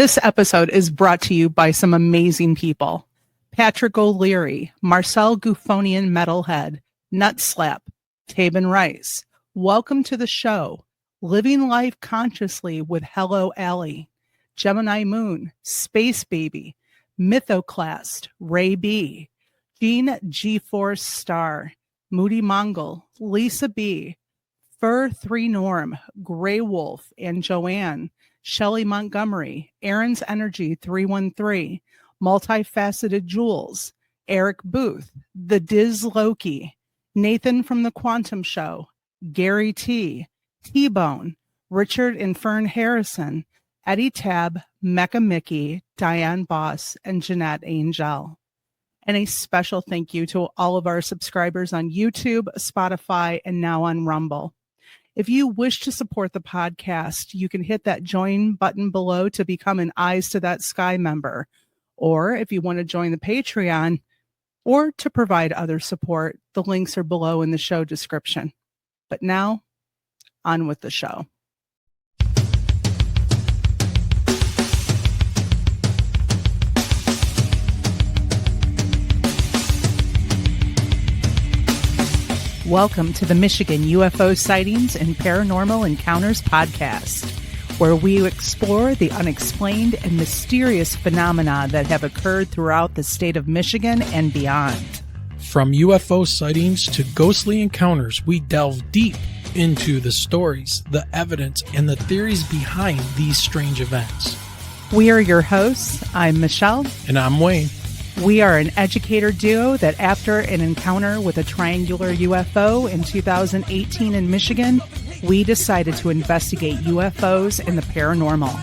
This episode is brought to you by some amazing people. Patrick O'Leary, Marcel Gouffonian Metalhead, Nutslap, Tabin Rice. Welcome to the show. Living Life Consciously with Hello Allie, Gemini Moon, Space Baby, Mythoclast, Ray B, Gene G-Force Star, Moody Mongol, Lisa B, Fur 3 Norm, Grey Wolf, and Joanne, Shelley Montgomery, Aaron's Energy 313, Multifaceted Jules, Eric Booth, The Diz Loki, Nathan from the Quantum Show, Gary T, T-Bone, Richard and Fern Harrison, Eddie Tab, Mecca Mickey, Diane Boss, and Jeanette Angel. And a special thank you to all of our subscribers on YouTube, Spotify, and now on Rumble. If you wish to support the podcast, you can hit that join button below to become an Eyes to That Sky member. Or if you want to join the Patreon or to provide other support, the links are below in the show description. But now, on with the show. Welcome to the Michigan UFO Sightings and Paranormal Encounters podcast, where we explore the unexplained and mysterious phenomena that have occurred throughout the state of Michigan and beyond. From UFO sightings to ghostly encounters, we delve deep into the stories, the evidence, and the theories behind these strange events. We are your hosts. I'm Michelle. And I'm Wayne. We are an educator duo that after an encounter with a triangular UFO in 2018 in Michigan, we decided to investigate UFOs and the paranormal.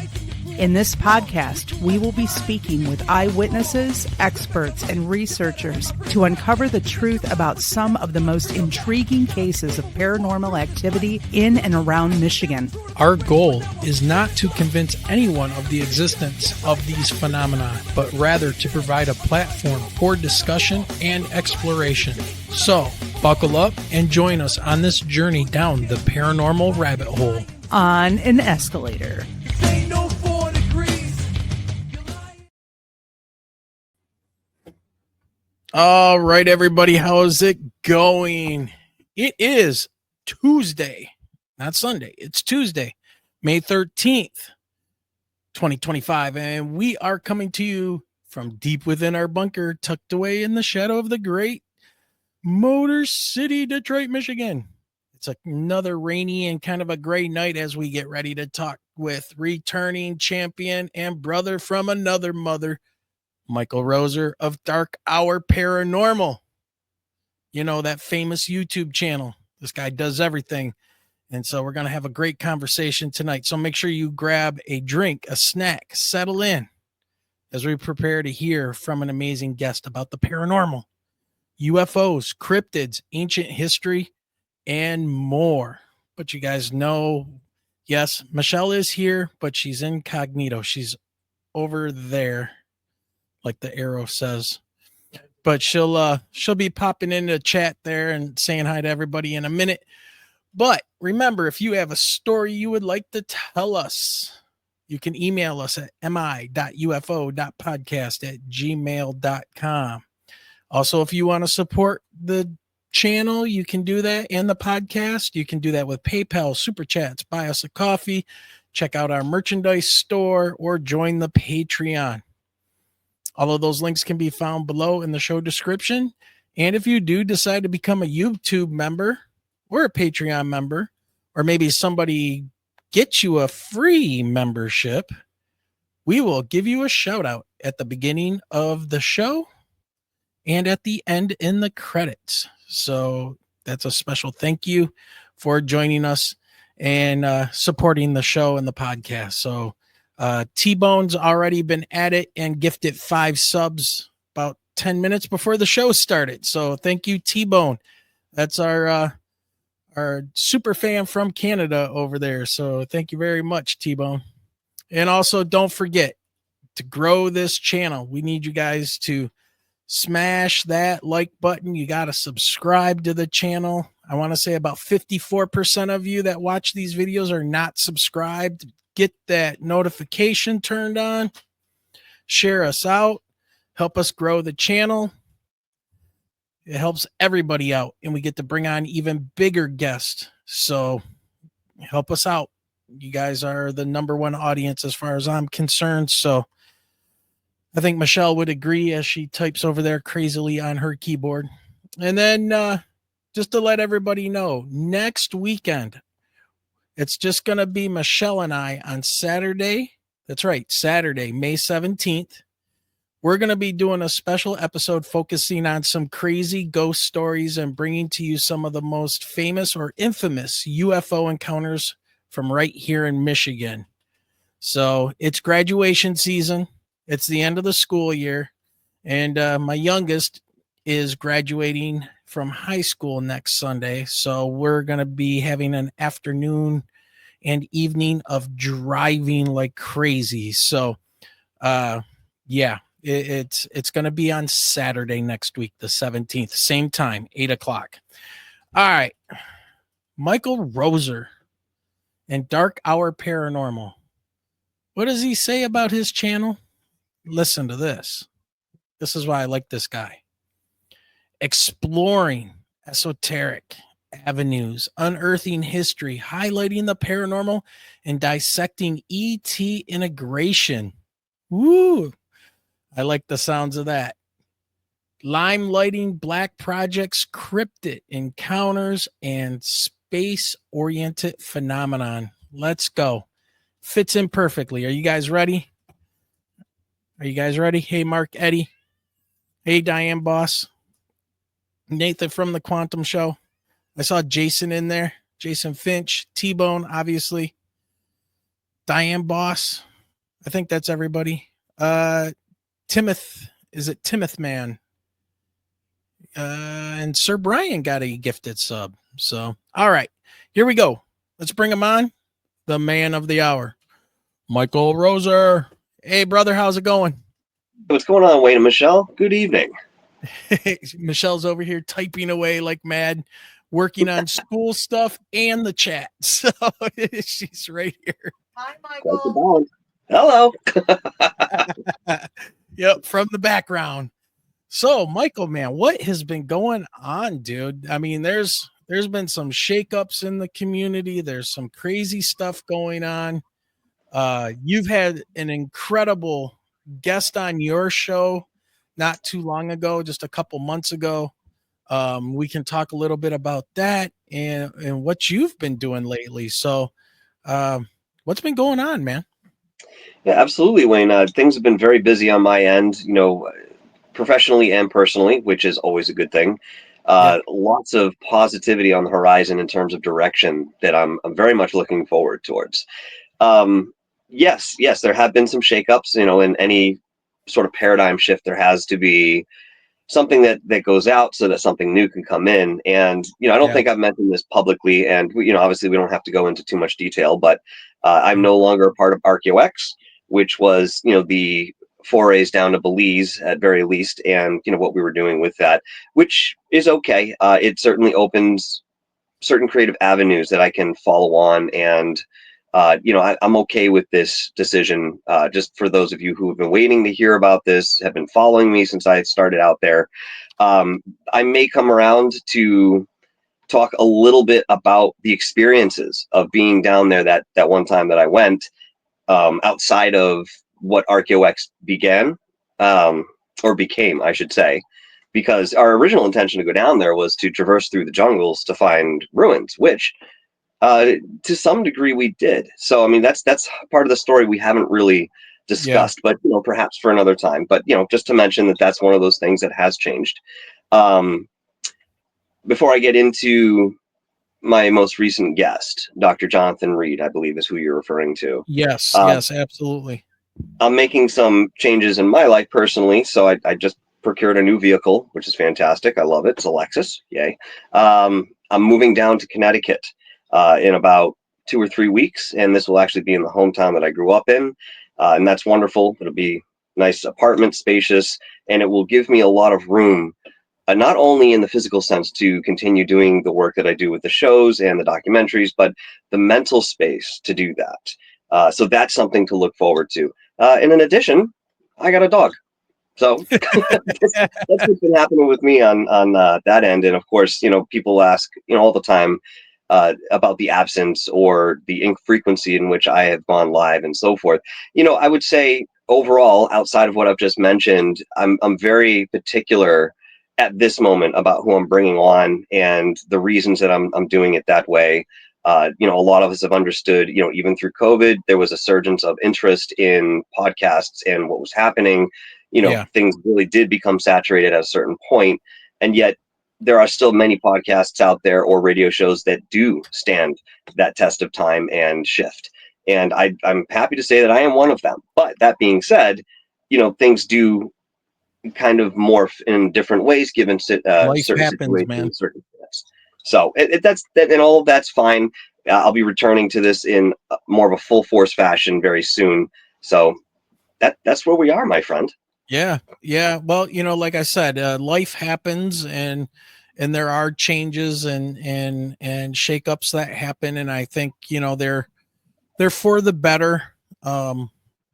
In this podcast, we will be speaking with eyewitnesses, experts, and researchers to uncover the truth about some of the most intriguing cases of paranormal activity in and around Michigan. Our goal is not to convince anyone of the existence of these phenomena, but rather to provide a platform for discussion and exploration. So, buckle up and join us on this journey down the paranormal rabbit hole. On an escalator. All right, everybody, how's it going? It is Tuesday, not Sunday. It's Tuesday, May 13th, 2025, and we are coming to you from deep within our bunker, tucked away in the shadow of the great Motor City, Detroit, Michigan. It's another rainy and kind of a gray night as we get ready to talk with returning champion and brother from another mother, Michael Roser of Dark Hour Paranormal. You know, that famous YouTube channel. This guy does everything. And so we're going to have a great conversation tonight. So make sure you grab a drink, a snack, settle in as we prepare to hear from an amazing guest about the paranormal, UFOs, cryptids, ancient history, and more. But you guys know, yes, Michelle is here, but she's incognito. She's over there, like the arrow says. But she'll be popping into the chat there and saying hi to everybody in a minute. But remember, if you have a story you would like to tell us, you can email us at mi.ufo.podcast@gmail.com. Also, if you want to support the channel, you can do that, and the podcast. You can do that with PayPal, Super Chats, buy us a coffee, check out our merchandise store, or join the Patreon. All of those links can be found below in the show description. And if you do decide to become a YouTube member or a Patreon member, or maybe somebody gets you a free membership, we will give you a shout out at the beginning of the show and at the end in the credits. So that's a special thank you for joining us and supporting the show and the podcast. So T-Bone's already been at it and gifted 5 subs about 10 minutes before the show started. So thank you, T-Bone. That's our super fan from Canada over there. So thank you very much, T-Bone. And also don't forget to grow this channel. We need you guys to smash that like button. You got to subscribe to the channel. I want to say about 54% of you that watch these videos are not subscribed. get that notification turned on, share us out, help us grow the channel. It helps everybody out, and we get to bring on even bigger guests. So help us out. You guys are the number one audience as far as I'm concerned. So I think Michelle would agree as she types over there crazily on her keyboard. And then just to let everybody know, next weekend, it's just going to be Michelle and I on Saturday. That's right, Saturday, May 17th. We're going to be doing a special episode focusing on some crazy ghost stories and bringing to you some of the most famous or infamous UFO encounters from right here in Michigan. So it's graduation season. It's the end of the school year. And my youngest is graduating from high school next Sunday. So we're going to be having an afternoon and evening of driving like crazy. So, yeah. It's going to be on Saturday next week, the 17th, same time, 8:00. All right. Michael Roser and Dark Hour Paranormal. What does he say about his channel? Listen to this. This is why I like this guy. Exploring esoteric avenues, unearthing history, highlighting the paranormal, and dissecting ET integration. Woo! I like the sounds of that. Lime lighting, black projects, cryptid encounters, and space-oriented phenomenon. Let's go. Fits in perfectly. Are you guys ready? Hey, Mark Eddy. Hey, Diane Boss. Nathan from the Quantum Show. I saw Jason in there. Jason Finch. T-Bone, obviously. Diane Boss. I think that's everybody. Timoth, is it Timoth Man? And Sir Brian got a gifted sub. So, all right, here we go. Let's bring him on. The man of the hour, Michael Roser. Hey, brother, how's it going? What's going on, Wayne and Michelle? Good evening. Michelle's over here typing away like mad, working on school stuff and the chat. So she's right here. Hi, Michael. Hello. Yep, from the background. So, Michael, man, what has been going on, dude? I mean, there's been some shakeups in the community. There's some crazy stuff going on. You've had an incredible guest on your show not too long ago, just a couple months ago. We can talk a little bit about that and what you've been doing lately. So, what's been going on, man? Yeah, absolutely, Wayne. Things have been very busy on my end, professionally and personally, which is always a good thing. Lots of positivity on the horizon in terms of direction that I'm very much looking forward towards. Yes, there have been some shakeups, in any sort of paradigm shift. There has to be something that goes out so that something new can come in. And, I don't think I've mentioned this publicly, and, obviously we don't have to go into too much detail, but I'm no longer a part of ArchaeoX, which was, the forays down to Belize at very least, and, what we were doing with that, which is okay. It certainly opens certain creative avenues that I can follow on, and I'm okay with this decision. Just for those of you who have been waiting to hear about this, have been following me since I started out there, I may come around to talk a little bit about the experiences of being down there that one time that I went, outside of what ArchaeoX began, or became, I should say, because our original intention to go down there was to traverse through the jungles to find ruins, which to some degree we did. So, I mean, that's part of the story we haven't really discussed, but, perhaps for another time. But, just to mention that that's one of those things that has changed. Before I get into my most recent guest, Dr. Jonathan Reed, I believe is who you're referring to. Yes, absolutely. I'm making some changes in my life personally, so I just procured a new vehicle, which is fantastic. I love it. It's a Lexus. Yay. I'm moving down to Connecticut in about 2 or 3 weeks, and this will actually be in the hometown that I grew up in, and that's wonderful. It'll be nice apartment, spacious, and it will give me a lot of room, not only in the physical sense to continue doing the work that I do with the shows and the documentaries, but the mental space to do that. So that's something to look forward to. And in addition, I got a dog. So that's what's been happening with me on that end. And of course, people ask, all the time about the absence or the infrequency in which I have gone live and so forth. I would say overall, outside of what I've just mentioned, I'm very particular at this moment about who I'm bringing on and the reasons that I'm doing it that way. A lot of us have understood, even through COVID, there was a surge of interest in podcasts and what was happening. Yeah. Things really did become saturated at a certain point, and yet there are still many podcasts out there or radio shows that do stand that test of time and shift. And I'm happy to say that I am one of them. But that being said, things do kind of morph in different ways given Life certain happens, situations man. and circumstances. So that's that, and all of that's fine. I'll be returning to this in more of a full force fashion very soon. So that's where we are, my friend. Yeah. Yeah. Well, like I said, life happens and there are changes and shakeups that happen. And I think, they're for the better. And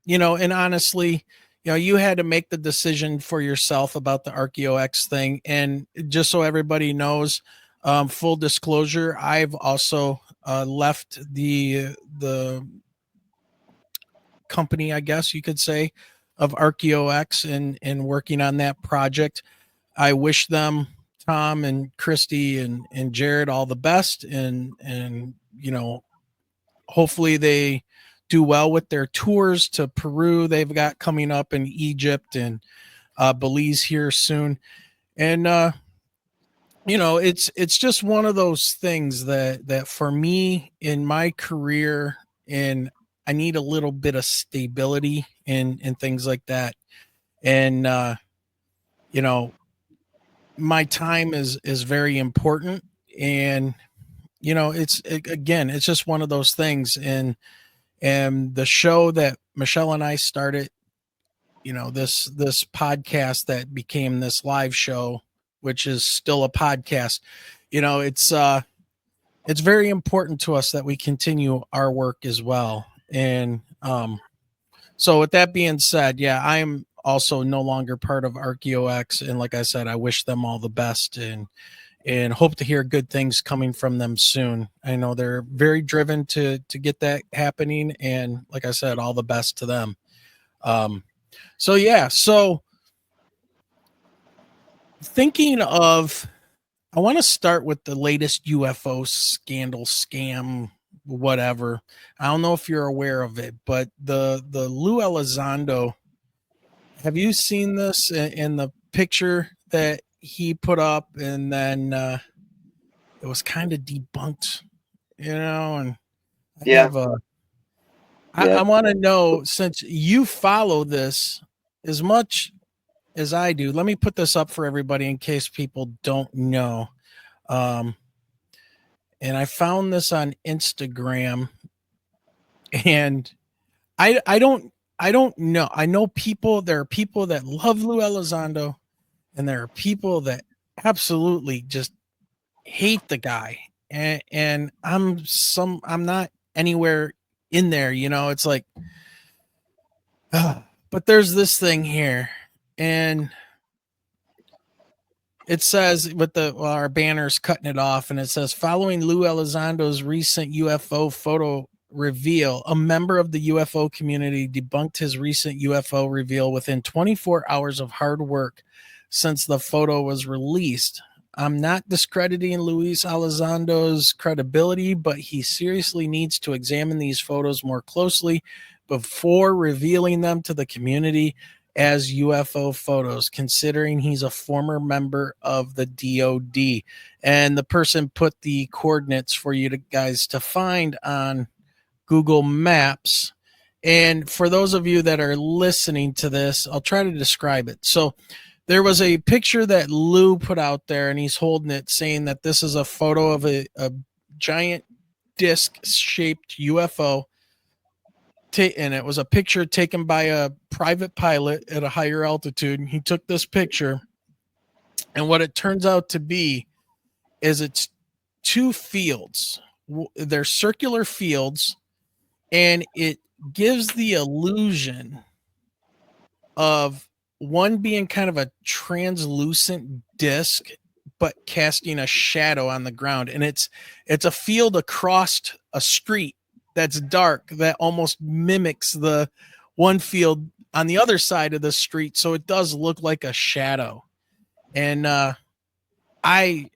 honestly, you had to make the decision for yourself about the ArcheoX thing. And just so everybody knows, full disclosure, I've also left the company, I guess you could say, of ArcheoX and working on that project. I wish them, Tom and Christy and Jared, all the best, and hopefully they do well with their tours to Peru they've got coming up, in Egypt and Belize here soon. And it's just one of those things that for me in my career, and I need a little bit of stability and things like that. And you know, my time is very important. And again, it's just one of those things. And the show that Michelle and I started, this podcast that became this live show, which is still a podcast, it's very important to us that we continue our work as well. And so with that being said, yeah, I'm also no longer part of ArcheoX, and like I said, I wish them all the best and hope to hear good things coming from them soon. I know they're very driven to get that happening, and like I said, all the best to them. So yeah, so thinking of, I want to start with the latest UFO scandal, scam, whatever. I don't know if you're aware of it, but the Lou Elizondo, have you seen this in the picture that he put up, and then it was kind of debunked, and I Yeah, have a, I yeah, want to know, since you follow this as much as I do, let me put this up for everybody in case people don't know. Um, and I found this on Instagram, and I don't know. I know there are people that love Lou Elizondo, and there are people that absolutely just hate the guy. And I'm not anywhere in there, it's like, but there's this thing here, and it says with our banners cutting it off, and it says, following Lou Elizondo's recent UFO photo reveal, a member of the UFO community debunked his recent UFO reveal within 24 hours of hard work since the photo was released. I'm not discrediting Luis Elizondo's credibility, but he seriously needs to examine these photos more closely before revealing them to the community as UFO photos, considering he's a former member of the DOD. And the person put the coordinates for you guys to find on Google Maps. And for those of you that are listening to this, I'll try to describe it. So there was a picture that Lou put out there, and he's holding it, saying that this is a photo of a giant disc-shaped UFO. And it was a picture taken by a private pilot at a higher altitude. And he took this picture, and what it turns out to be is it's two fields. They're circular fields, and it gives the illusion of one being kind of a translucent disc but casting a shadow on the ground, and it's a field across a street that's dark that almost mimics the one field on the other side of the street, so it does look like a shadow. And I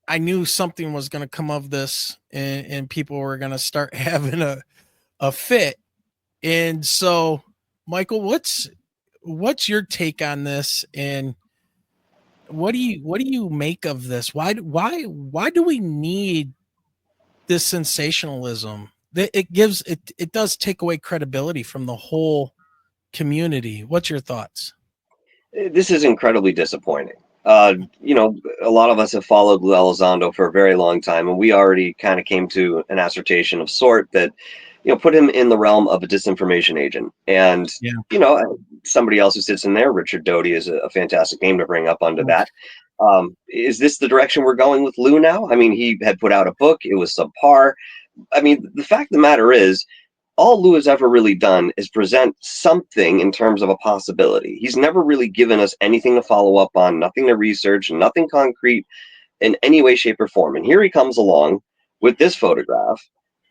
knew something was going to come of this, and people were going to start having a fit. And so, Michael, what's your take on this, and what do you make of this? Why do we need this sensationalism? It does take away credibility from the whole community. What's your thoughts? This is incredibly disappointing. A lot of us have followed Lou Elizondo for a very long time, and we already kind of came to an assertion of sort that, put him in the realm of a disinformation agent. And, Yeah. Somebody else who sits in there, Richard Doty, is a fantastic name to bring up under that. Is this the direction we're going with Lou now? I mean, he had put out a book. It was subpar. I mean, the fact of the matter is, all Lou has ever really done is present something in terms of a possibility. He's never really given us anything to follow up on, nothing to research, nothing concrete in any way, shape, or form. And here he comes along with this photograph,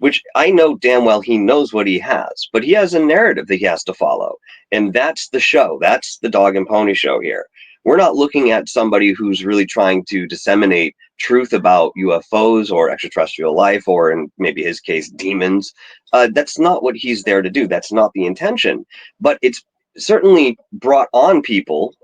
which I know damn well he knows what he has, but he has a narrative that he has to follow. And that's the show. That's the dog and pony show here. We're not looking at somebody who's really trying to disseminate truth about UFOs or extraterrestrial life, or in maybe his case, demons. That's not what he's there to do. That's not the intention. But it's certainly brought on people,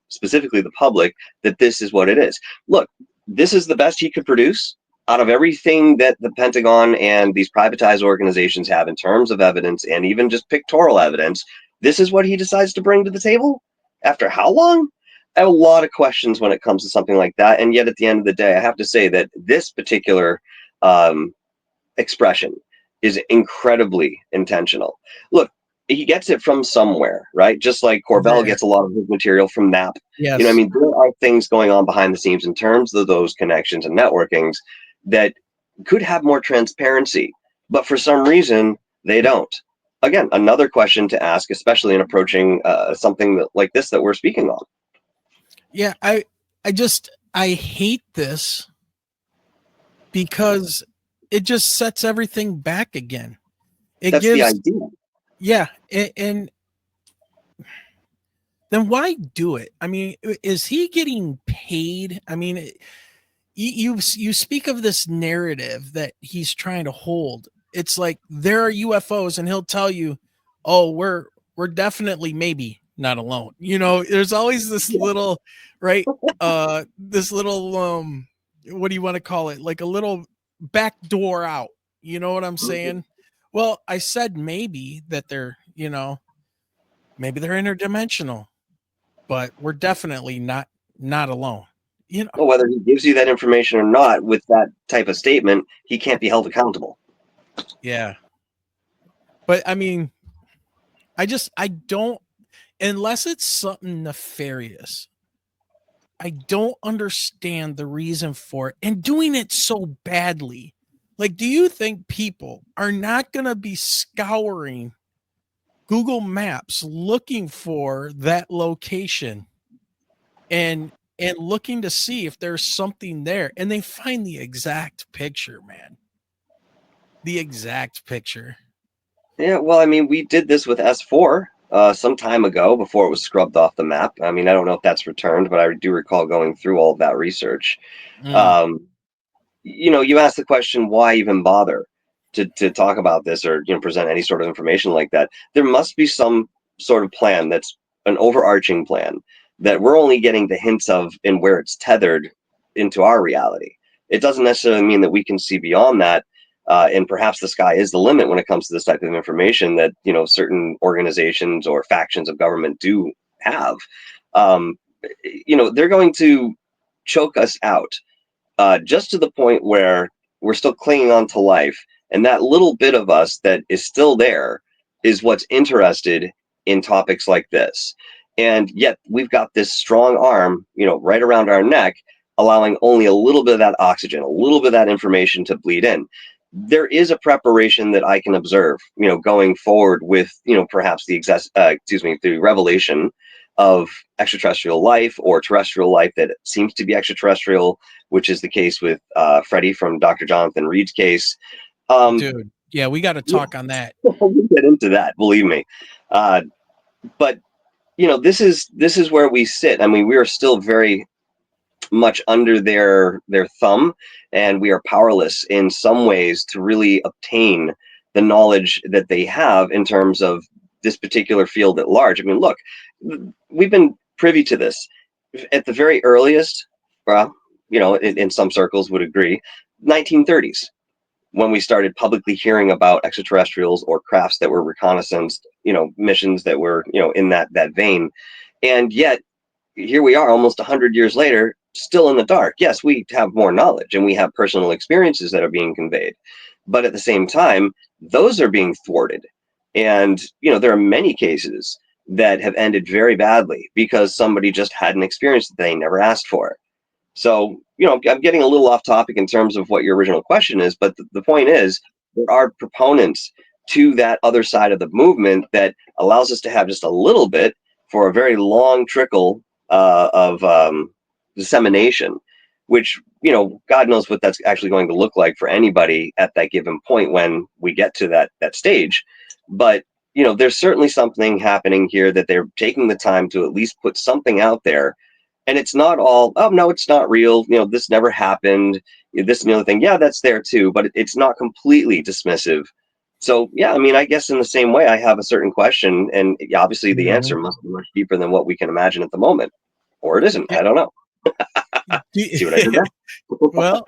specifically the public, that this is what it is. Look, this is the best he could produce out of everything that the Pentagon and these privatized organizations have in terms of evidence, and even just pictorial evidence. This is what he decides to bring to the table? After how long? I have a lot of questions when it comes to something like that. And yet at the end of the day, I have to say that this particular expression is incredibly intentional. Look, he gets it from somewhere, right? Just like Corbell gets a lot of his material from NAP. Yes. I mean, there are things going on behind the scenes in terms of those connections and networkings that could have more transparency, but for some reason they don't. Again, another question to ask, especially in approaching something like this that we're speaking on. Yeah, I hate this because it just sets everything back again. That's the idea. Yeah, and then why do it? I mean, is he getting paid? I mean, you speak of this narrative that he's trying to hold. It's like there are UFOs, and he'll tell you, "Oh, we're definitely maybe not alone." There's always this little, right? This little what do you want to call it? Like a little back door out. You know what I'm saying? Well, I said maybe that they're, maybe they're interdimensional, but we're definitely not alone. Well, whether he gives you that information or not, with that type of statement, he can't be held accountable. Yeah. But I mean, I don't, unless it's something nefarious, I don't understand the reason for it and doing it so badly. Like, do you think people are not going to be scouring Google Maps looking for that location and looking to see if there's something there, and they find the exact picture, man? The exact picture. Yeah, well, I mean, we did this with S4 some time ago before it was scrubbed off the map. I mean, I don't know if that's returned, but I do recall going through all of that research. You asked the question, why even bother to talk about this or present any sort of information like that? There must be some sort of plan that's an overarching plan that we're only getting the hints of in where it's tethered into our reality. It doesn't necessarily mean that we can see beyond that. And perhaps the sky is the limit when it comes to this type of information that certain organizations or factions of government do have. They're going to choke us out just to the point where we're still clinging on to life, and that little bit of us that is still there is what's interested in topics like this. And yet we've got this strong arm, right around our neck, allowing only a little bit of that oxygen, a little bit of that information to bleed in. there is a preparation that I can observe, going forward with, perhaps the revelation of extraterrestrial life or terrestrial life that seems to be extraterrestrial, which is the case with Freddie from Dr. Jonathan Reed's case. Dude, yeah, we got to talk on that. We'll get into that, believe me. But this is where we sit. I mean, we are still very much under their thumb, and we are powerless in some ways to really obtain the knowledge that they have in terms of this particular field at large. I mean, look, we've been privy to this at the very earliest. Well, in some circles would agree, 1930s, when we started publicly hearing about extraterrestrials or crafts that were reconnaissance, missions that were, in that vein. And yet here we are almost 100 years later, still in the dark. Yes, we have more knowledge and we have personal experiences that are being conveyed, but at the same time, those are being thwarted. And there are many cases that have ended very badly because somebody just had an experience that they never asked for. So, I'm getting a little off topic in terms of what your original question is, but the point is, there are proponents to that other side of the movement that allows us to have just a little bit for a very long trickle of dissemination, which, God knows what that's actually going to look like for anybody at that given point when we get to that stage. But, there's certainly something happening here that they're taking the time to at least put something out there. And it's not all, oh, no, it's not real. This never happened. This and the other thing. Yeah, that's there too, but it's not completely dismissive. So, yeah, I mean, I guess in the same way, I have a certain question, and obviously the answer must be much deeper than what we can imagine at the moment, or it isn't. Yeah. I don't know. See what I did there? Well,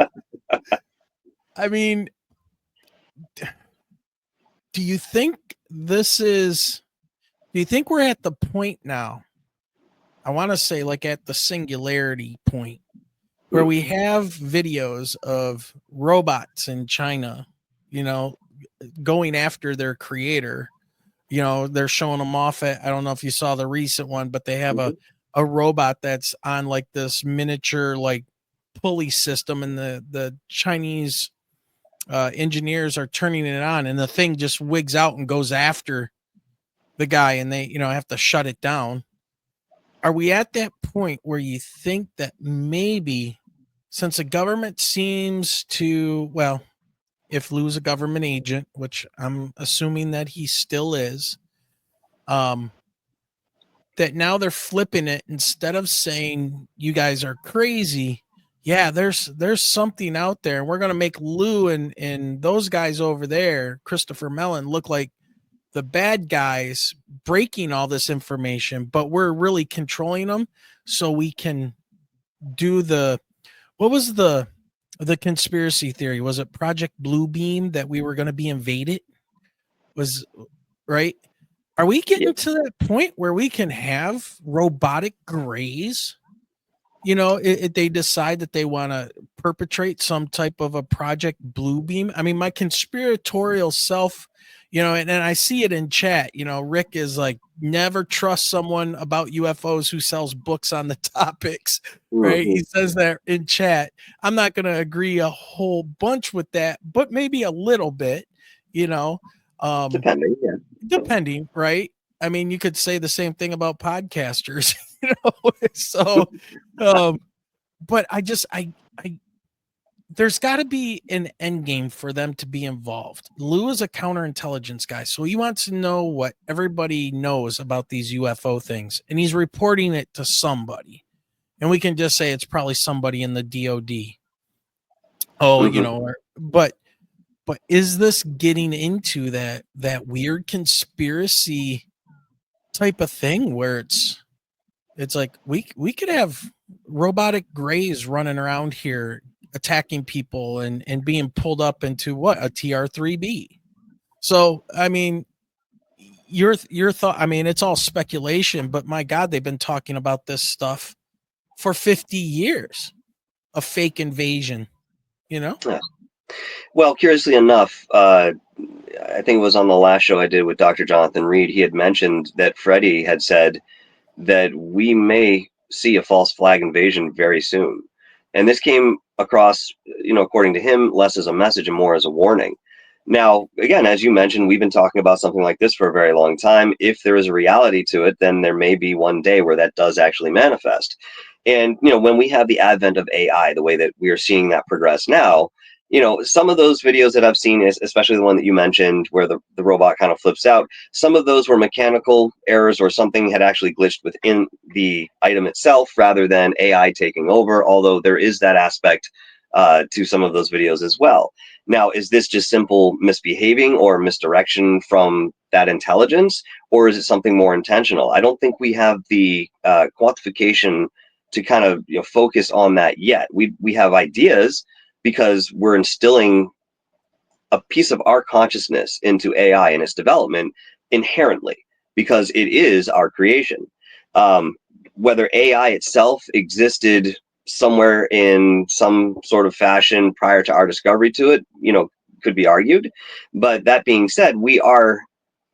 I mean, do you think we're at the point now? I want to say like at the singularity point where we have videos of robots in China, going after their creator. They're showing them off at, I don't know if you saw the recent one, but they have a robot that's on like this miniature like pulley system, and the Chinese engineers are turning it on, and the thing just wigs out and goes after the guy, and they have to shut it down. Are we at that point where you think that maybe, since the government seems to, well, if Lou's a government agent, which I'm assuming that he still is, that now they're flipping it, instead of saying you guys are crazy, yeah, there's something out there, and we're gonna make Lou and those guys over there, Christopher Mellon, look like the bad guys breaking all this information, but we're really controlling them so we can do what was the conspiracy theory? Was it Project Blue Beam that we were going to be invaded? Was right? Are we getting to that point where we can have robotic grays? If they decide that they want to perpetrate some type of a Project Blue Beam. I mean, my conspiratorial self, and I see it in chat. Rick is like, never trust someone about UFOs who sells books on the topics, right? He says that in chat. I'm not going to agree a whole bunch with that, but maybe a little bit, depending, right? I mean, you could say the same thing about podcasters, so, but there's got to be an end game for them to be involved. Lou is a counterintelligence guy, so he wants to know what everybody knows about these UFO things, and he's reporting it to somebody. And we can just say it's probably somebody in the DOD. But is this getting into that weird conspiracy type of thing where it's like we could have robotic grays running around here attacking people and being pulled up into a TR-3B. So, I mean, your thought, I mean, it's all speculation, but my God, they've been talking about this stuff for 50 years, a fake invasion, Yeah. Well, curiously enough, I think it was on the last show I did with Dr. Jonathan Reed, he had mentioned that Freddie had said that we may see a false flag invasion very soon. And this came across, according to him, less as a message and more as a warning. Now, again, as you mentioned, we've been talking about something like this for a very long time. If there is a reality to it, then there may be one day where that does actually manifest. And, when we have the advent of AI, the way that we are seeing that progress now, some of those videos that I've seen, especially the one that you mentioned where the robot kind of flips out, some of those were mechanical errors or something had actually glitched within the item itself rather than AI taking over, although there is that aspect to some of those videos as well. Now, is this just simple misbehaving or misdirection from that intelligence, or is it something more intentional? I don't think we have the quantification to kind of focus on that yet. We have ideas because we're instilling a piece of our consciousness into AI and its development inherently, because it is our creation. Whether AI itself existed somewhere in some sort of fashion prior to our discovery to it, could be argued. But that being said, we are,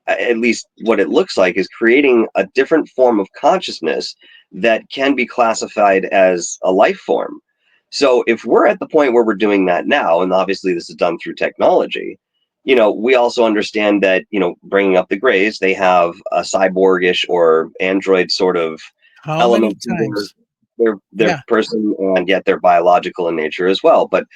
at least what it looks like, is creating a different form of consciousness that can be classified as a life form. So if we're at the point where we're doing that now, and obviously this is done through technology, we also understand that, bringing up the Greys, they have a cyborgish or android sort of How many element to times? their person, and yet they're biological in nature as well. But,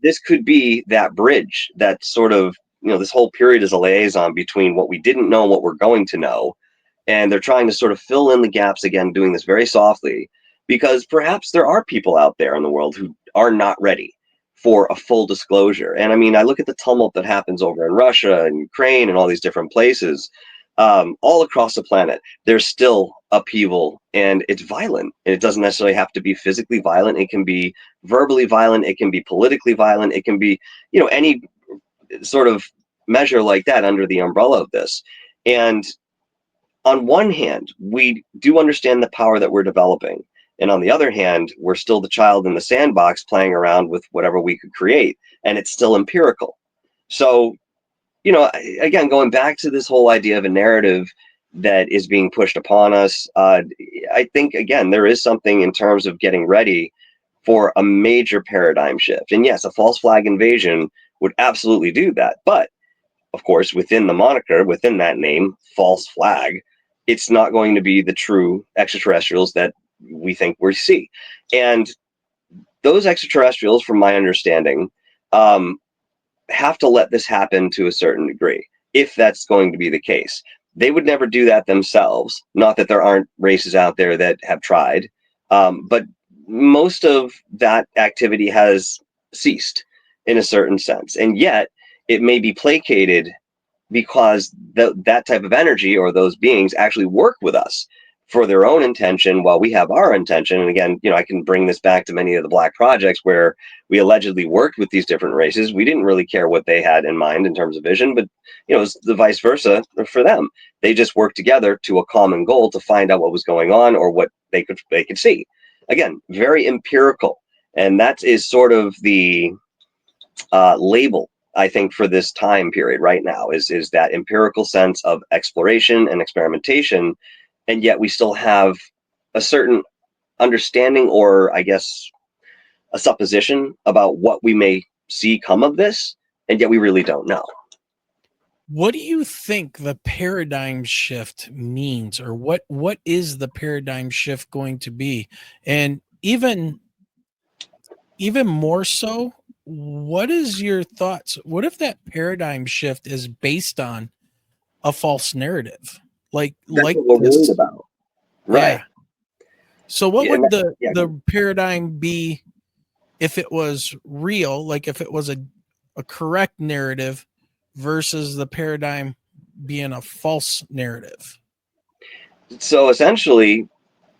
this could be that bridge, that sort of, this whole period is a liaison between what we didn't know and what we're going to know. And they're trying to sort of fill in the gaps, again, doing this very softly, because perhaps there are people out there in the world who are not ready for a full disclosure. And I mean, I look at the tumult that happens over in Russia and Ukraine and all these different places, all across the planet. There's still upheaval, and it's violent. And it doesn't necessarily have to be physically violent. It can be verbally violent. It can be politically violent. It can be, any sort of measure like that under the umbrella of this. And on one hand, we do understand the power that we're developing. And on the other hand, we're still the child in the sandbox playing around with whatever we could create. And it's still empirical. So, again, going back to this whole idea of a narrative that is being pushed upon us, I think, again, there is something in terms of getting ready for a major paradigm shift. And yes, a false flag invasion would absolutely do that. But of course, within the moniker, within that name, false flag, it's not going to be the true extraterrestrials that we think we see. And those extraterrestrials, from my understanding, have to let this happen to a certain degree, if that's going to be the case. They would never do that themselves. Not that there aren't races out there that have tried, but most of that activity has ceased in a certain sense. And yet, it may be placated because that type of energy or those beings actually work with us for their own intention while we have our intention. And again, I can bring this back to many of the Black projects where we allegedly worked with these different races. We didn't really care what they had in mind in terms of vision, but it's the vice versa for them. They just worked together to a common goal to find out what was going on or what they could see. Again, very empirical. And that is sort of the label, I think, for this time period right now is that empirical sense of exploration and experimentation. And yet we still have a certain understanding, or I guess a supposition about what we may see come of this. And yet we really don't know. What do you think the paradigm shift means, or what is the paradigm shift going to be? And even more so, what is your thoughts? What if that paradigm shift is based on a false narrative? That's what we're worried about. Right. Yeah. So what would the paradigm be if it was real, like if it was a correct narrative versus the paradigm being a false narrative? So essentially,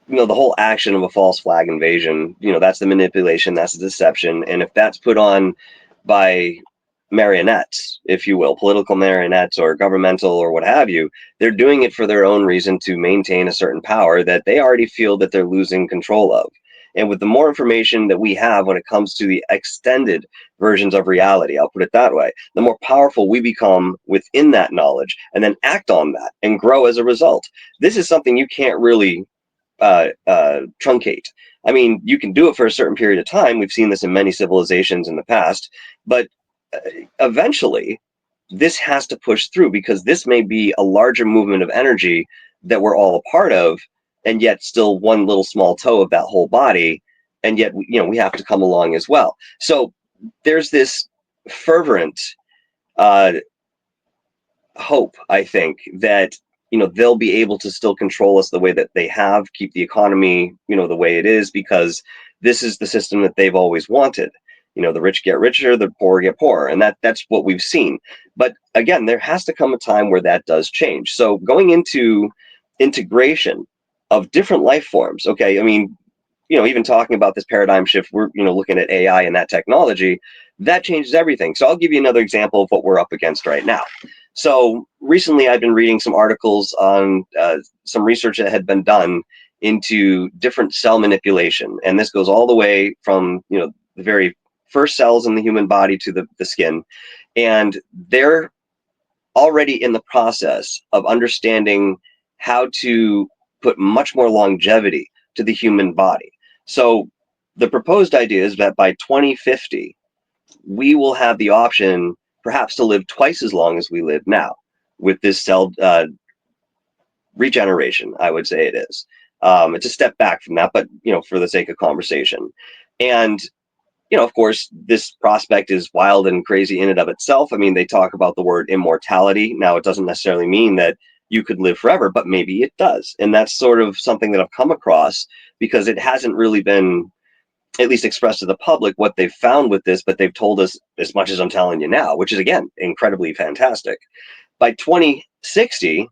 the whole action of a false flag invasion, that's the manipulation, that's the deception. And if that's put on by marionettes, if you will, political marionettes or governmental or what have you, they're doing it for their own reason to maintain a certain power that they already feel that they're losing control of. And with the more information that we have when it comes to the extended versions of reality, I'll put it that way, the more powerful we become within that knowledge and then act on that and grow as a result. This is something you can't really truncate. I mean, you can do it for a certain period of time. We've seen this in many civilizations in the past, but eventually this has to push through, because this may be a larger movement of energy that we're all a part of, and yet still one little small toe of that whole body, and yet we have to come along as well. So there's this fervent hope, I think, that they'll be able to still control us the way that they have, keep the economy the way it is, because this is the system that they've always wanted. The rich get richer, the poor get poorer, and that's what we've seen. But again, there has to come a time where that does change. So going into integration of different life forms, okay, I mean, even talking about this paradigm shift, we're looking at AI and that technology, that changes everything. So I'll give you another example of what we're up against right now. So recently I've been reading some articles on some research that had been done into different cell manipulation, and this goes all the way from the very first cells in the human body to the skin, and they're already in the process of understanding how to put much more longevity to the human body. So the proposed idea is that by 2050, we will have the option perhaps to live twice as long as we live now with this cell regeneration, I would say it is. It's a step back from that, but for the sake of conversation. And of course, this prospect is wild and crazy in and of itself. I mean, they talk about the word immortality. Now, it doesn't necessarily mean that you could live forever, but maybe it does. And that's sort of something that I've come across, because it hasn't really been at least expressed to the public what they've found with this, but they've told us as much as I'm telling you now, which is, again, incredibly fantastic. By 2060,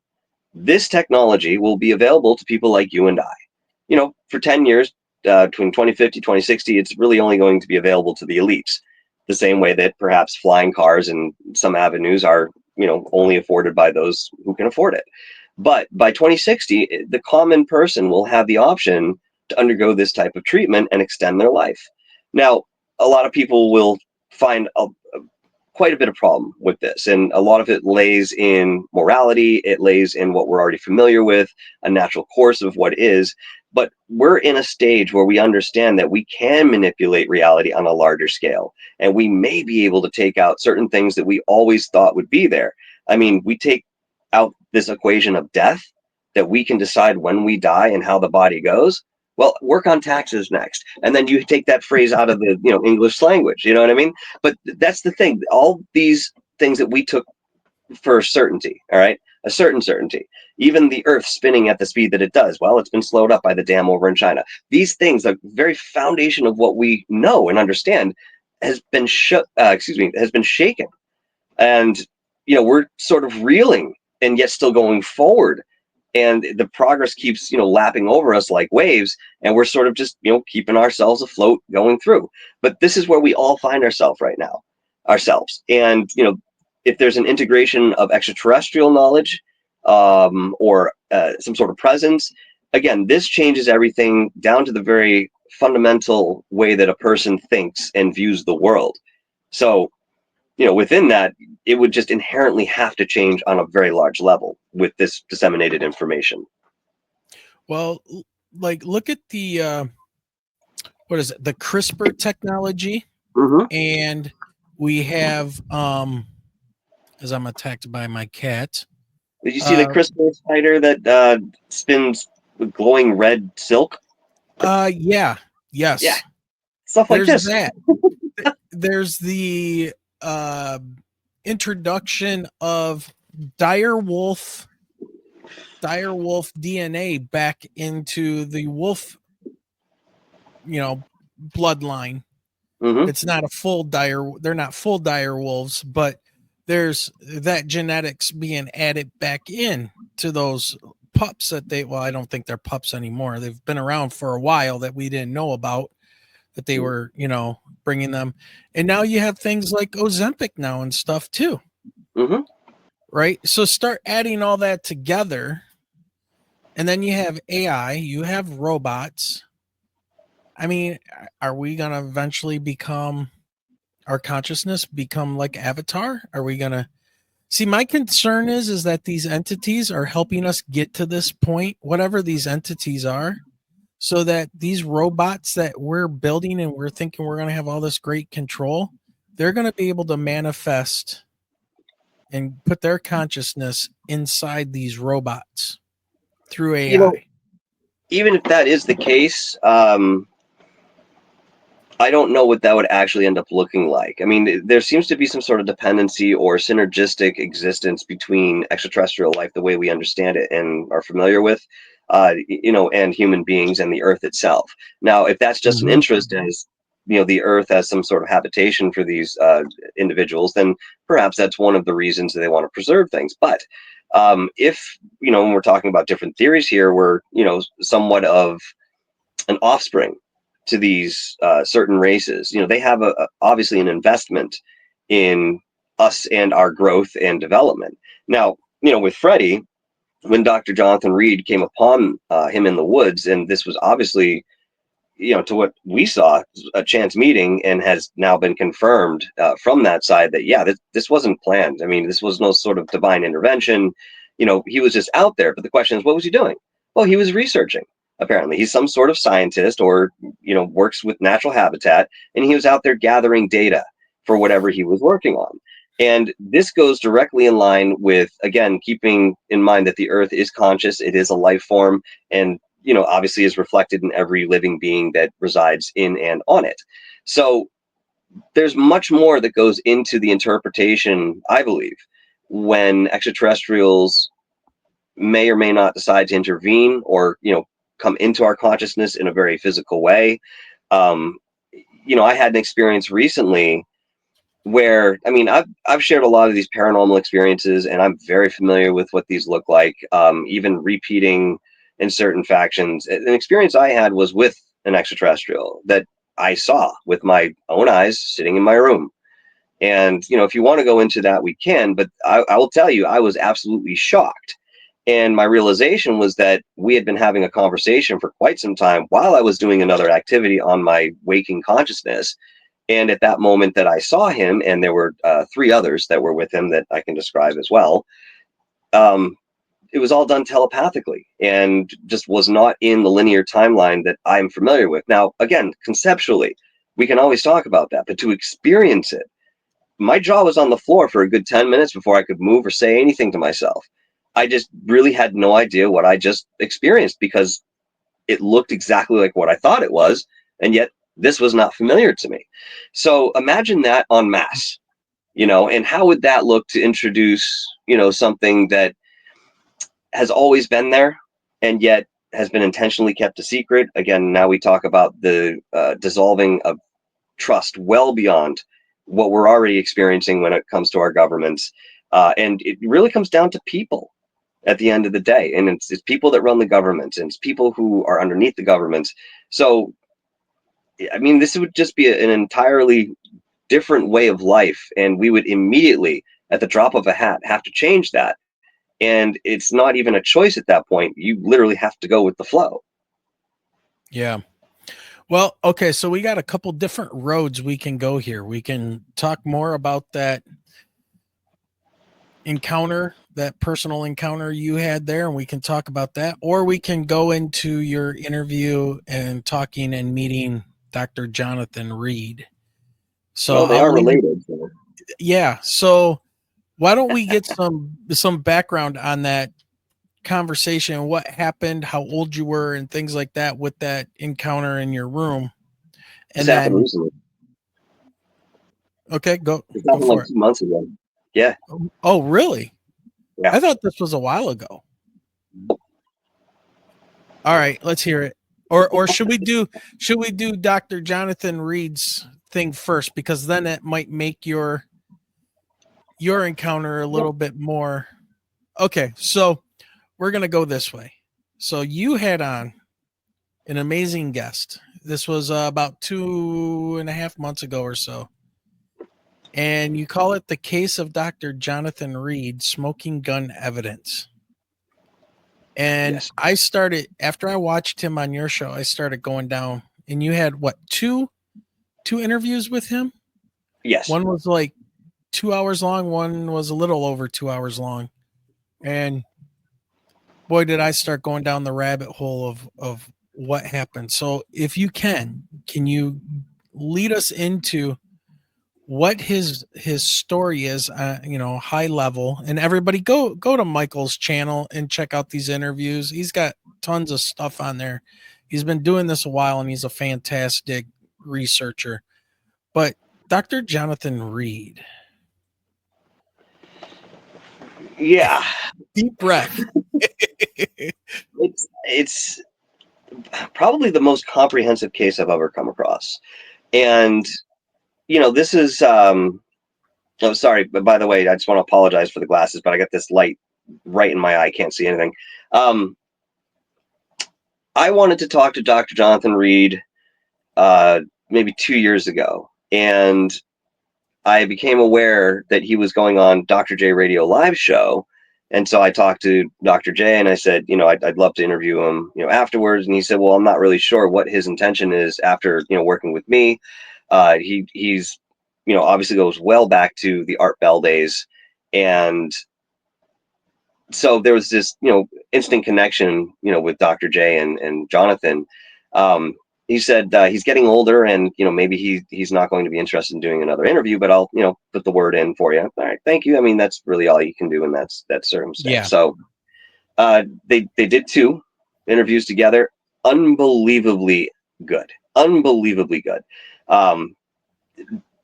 this technology will be available to people like you and I. For 10 years, between 2050, 2060, it's really only going to be available to the elites, the same way that perhaps flying cars in some avenues are, only afforded by those who can afford it. But by 2060, the common person will have the option to undergo this type of treatment and extend their life. Now, a lot of people will find quite a bit of problem with this, and a lot of it lays in morality. It lays in what we're already familiar with, a natural course of what is. But we're in a stage where we understand that we can manipulate reality on a larger scale, and we may be able to take out certain things that we always thought would be there. I mean, we take out this equation of death, that we can decide when we die and how the body goes. Well, work on taxes next. And then you take that phrase out of the English language, you know what I mean? But that's the thing. All these things that we took for certainty, all right, a certain certainty, even the earth spinning at the speed that it does, well, it's been slowed up by the dam over in China. These things, the very foundation of what we know and understand, has been has been shaken. And we're sort of reeling and yet still going forward, and the progress keeps lapping over us like waves, and we're sort of just keeping ourselves afloat going through. But this is where we all find ourselves right now, and if there's an integration of extraterrestrial knowledge, or some sort of presence, again, this changes everything down to the very fundamental way that a person thinks and views the world. So within that, it would just inherently have to change on a very large level with this disseminated information. Well, like, look at the what is it? The CRISPR technology, and we have as I'm attacked by my cat. Did you see the CRISPR spider that spins with glowing red silk? Yeah. Yes. Yeah. Stuff like There's this. that. There's the introduction of dire wolf DNA back into the wolf, bloodline. It's not a full they're not full dire wolves, but there's that genetics being added back in to those pups that I don't think they're pups anymore. They've been around for a while that we didn't know about, that they were, bringing them. And now you have things like Ozempic now and stuff too. Right. So start adding all that together. And then you have AI, you have robots. I mean, are we going to eventually our consciousness become like Avatar? Are we going to see? My concern is that these entities are helping us get to this point, whatever these entities are, so that these robots that we're building and we're thinking we're going to have all this great control, they're going to be able to manifest and put their consciousness inside these robots through AI. You know, even if that is the case, I don't know what that would actually end up looking like. I mean, there seems to be some sort of dependency or synergistic existence between extraterrestrial life, the way we understand it and are familiar with, and human beings and the Earth itself. Now, if that's just an interest as the Earth as some sort of habitation for these individuals, then perhaps that's one of the reasons that they want to preserve things. But if when we're talking about different theories here, we're somewhat of an offspring to these certain races. They have obviously an investment in us and our growth and development. Now, with Freddie, when Dr. Jonathan Reed came upon him in the woods, and this was obviously, to what we saw, a chance meeting, and has now been confirmed from that side that, yeah, this wasn't planned. I mean, this was no sort of divine intervention. He was just out there. But the question is, what was he doing? Well, he was researching. Apparently, he's some sort of scientist, or works with natural habitat, and he was out there gathering data for whatever he was working on. And this goes directly in line with, again, keeping in mind that the Earth is conscious, it is a life form, and obviously is reflected in every living being that resides in and on it. So there's much more that goes into the interpretation, I believe, when extraterrestrials may or may not decide to intervene or come into our consciousness in a very physical way. I had an experience recently where, I mean, I've shared a lot of these paranormal experiences, and I'm very familiar with what these look like, even repeating in certain factions. An experience I had was with an extraterrestrial that I saw with my own eyes sitting in my room. And, if you want to go into that, we can, but I will tell you, I was absolutely shocked. And my realization was that we had been having a conversation for quite some time while I was doing another activity on my waking consciousness. And at that moment that I saw him, and there were 3 others that were with him that I can describe as well, it was all done telepathically and just was not in the linear timeline that I'm familiar with. Now, again, conceptually, we can always talk about that, but to experience it, my jaw was on the floor for a good 10 minutes before I could move or say anything to myself. I just really had no idea what I just experienced, because it looked exactly like what I thought it was, and yet this was not familiar to me. So imagine that en masse, and how would that look to introduce, something that has always been there and yet has been intentionally kept a secret. Again, now we talk about the dissolving of trust well beyond what we're already experiencing when it comes to our governments. And it really comes down to people at the end of the day. And it's people that run the government, and it's people who are underneath the government. So, I mean, this would just be an entirely different way of life. And we would immediately, at the drop of a hat, have to change that. And it's not even a choice at that point. You literally have to go with the flow. Yeah. Well, okay, so we got a couple different roads we can go here. We can talk more about that encounter, that personal encounter you had there, and we can talk about that. Or we can go into your interview and talking and meeting Dr. Jonathan Reed. So well, they are related. So. Yeah. So why don't we get some background on that conversation, what happened, how old you were, and things like that with that encounter in your room. And this happened recently. Okay, go happened for like 2 months ago. Yeah. Oh, really? Yeah. I thought this was a while ago. All right, let's hear it. Or should we do Dr. Jonathan Reed's thing first, because then it might make your encounter a little bit more. Okay, so we're going to go this way. So you had on an amazing guest. This was about 2.5 months ago or so. And you call it The Case of Dr. Jonathan Reed, Smoking Gun Evidence. And yes. I started, after I watched him on your show, I started going down, and you had what, two interviews with him? Yes. One was like 2 hours long. One was a little over 2 hours long. And boy, did I start going down the rabbit hole of what happened. So if you can you lead us into what his story is, high level, and everybody go to Michael's channel and check out these interviews. He's got tons of stuff on there. He's been doing this a while and he's a fantastic researcher. But Dr. Jonathan Reed. Yeah. Deep breath. It's probably the most comprehensive case I've ever come across. And, this is, oh, sorry, but by the way, I just want to apologize for the glasses, but I got this light right in my eye. Can't see anything. I wanted to talk to Dr. Jonathan Reed maybe 2 years ago, and I became aware that he was going on Dr. J Radio live show. And so I talked to Dr. J and I said, I'd love to interview him, afterwards. And he said, well, I'm not really sure what his intention is after, working with me. He's, obviously goes well back to the Art Bell days. And so there was this, instant connection, with Dr. J and Jonathan. He said he's getting older and, maybe he's not going to be interested in doing another interview, but I'll, put the word in for you. All right. Thank you. I mean, that's really all you can do in that circumstance. Yeah. So they did 2 interviews together. Unbelievably good.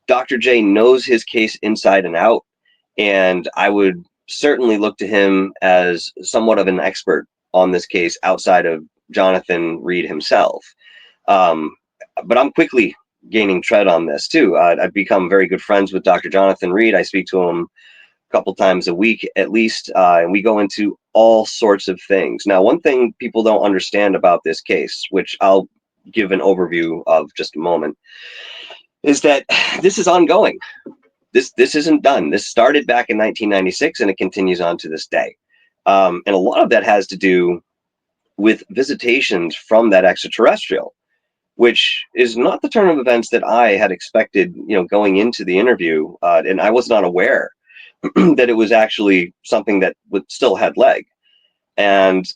Dr. J knows his case inside and out, and I would certainly look to him as somewhat of an expert on this case outside of Jonathan Reed himself. But I'm quickly gaining tread on this too. I've become very good friends with Dr. Jonathan Reed. I speak to him a couple times a week at least, and we go into all sorts of things. Now, one thing people don't understand about this case, which I'll give an overview of just a moment, is that this is ongoing. This isn't done. This started back in 1996 and it continues on to this day. And a lot of that has to do with visitations from that extraterrestrial, which is not the turn of events that I had expected, going into the interview. And I was not aware that it was actually something that still had leg. And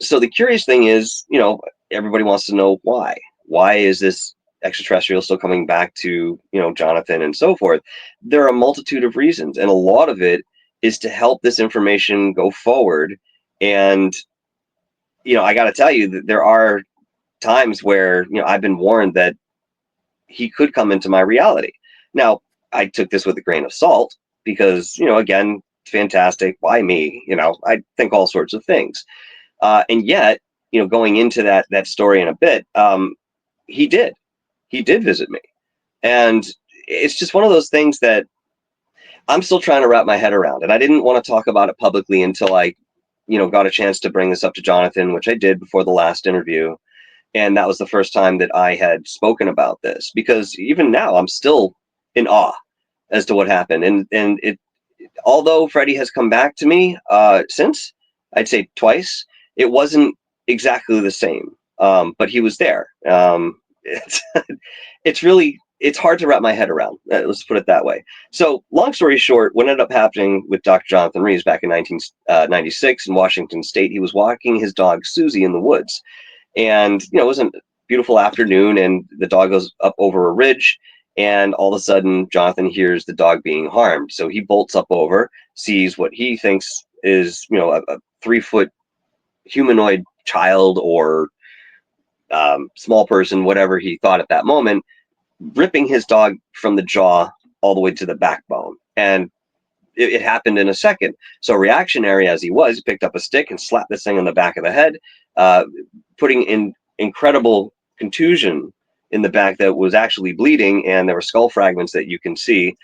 so the curious thing is, everybody wants to know why. Why is this extraterrestrial still coming back to, Jonathan and so forth? There are a multitude of reasons, and a lot of it is to help this information go forward. And, I got to tell you that there are times where, I've been warned that he could come into my reality. Now, I took this with a grain of salt because, again, fantastic. Why me? I think all sorts of things. And yet, going into that story in a bit, he did visit me. And it's just one of those things that I'm still trying to wrap my head around. And I didn't want to talk about it publicly until I, got a chance to bring this up to Jonathan, which I did before the last interview. And that was the first time that I had spoken about this, because even now I'm still in awe as to what happened. And it, although Freddie has come back to me since, I'd say twice, it wasn't exactly the same. But he was there. It's hard to wrap my head around. Let's put it that way. So long story short, what ended up happening with Dr. Jonathan Reeves back in 1996 in Washington State, he was walking his dog Susie in the woods. And, it was a beautiful afternoon and the dog goes up over a ridge. And all of a sudden, Jonathan hears the dog being harmed. So he bolts up over, sees what he thinks is, a 3-foot humanoid child or small person, whatever he thought at that moment, ripping his dog from the jaw all the way to the backbone. And it happened in a second. So reactionary as he was, he picked up a stick and slapped this thing on the back of the head, putting in incredible contusion in the back that was actually bleeding. And there were skull fragments that you can see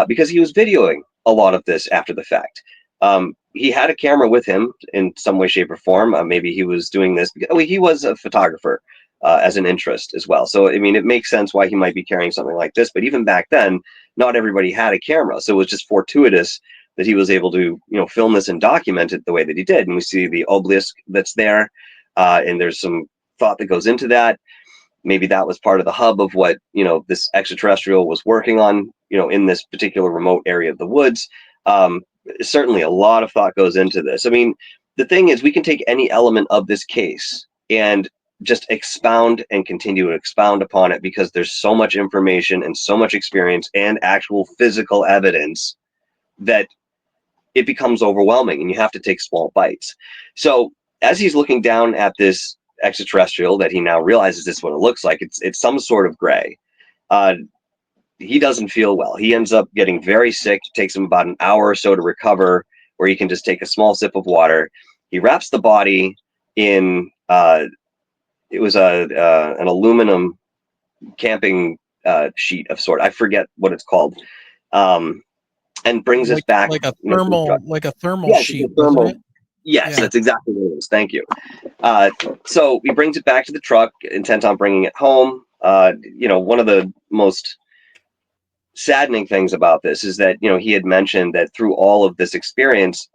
because he was videoing a lot of this after the fact. He had a camera with him in some way, shape, or form. Maybe he was doing this because he was a photographer as an interest as well. So, I mean, it makes sense why he might be carrying something like this. But even back then, not everybody had a camera. So it was just fortuitous that he was able to, film this and document it the way that he did. And we see the obelisk that's there. And there's some thought that goes into that. Maybe that was part of the hub of what, this extraterrestrial was working on, in this particular remote area of the woods. Certainly a lot of thought goes into this. I mean, the thing is, we can take any element of this case and just expound and continue to expound upon it, because there's so much information and so much experience and actual physical evidence that it becomes overwhelming and you have to take small bites. So as he's looking down at this extraterrestrial that he now realizes this is what it looks like, it's some sort of gray. He doesn't feel well. He ends up getting very sick. It takes him about an hour or so to recover, where he can just take a small sip of water. He wraps the body in it was an aluminum camping sheet of sort. I forget what it's called. And brings us back like a thermal yes, sheet, thermal. wasn't it? Yes, Yeah. That's exactly what it is. Thank you. So he brings it back to the truck, intent on bringing it home. One of the most saddening things about this is that, he had mentioned that through all of this experience,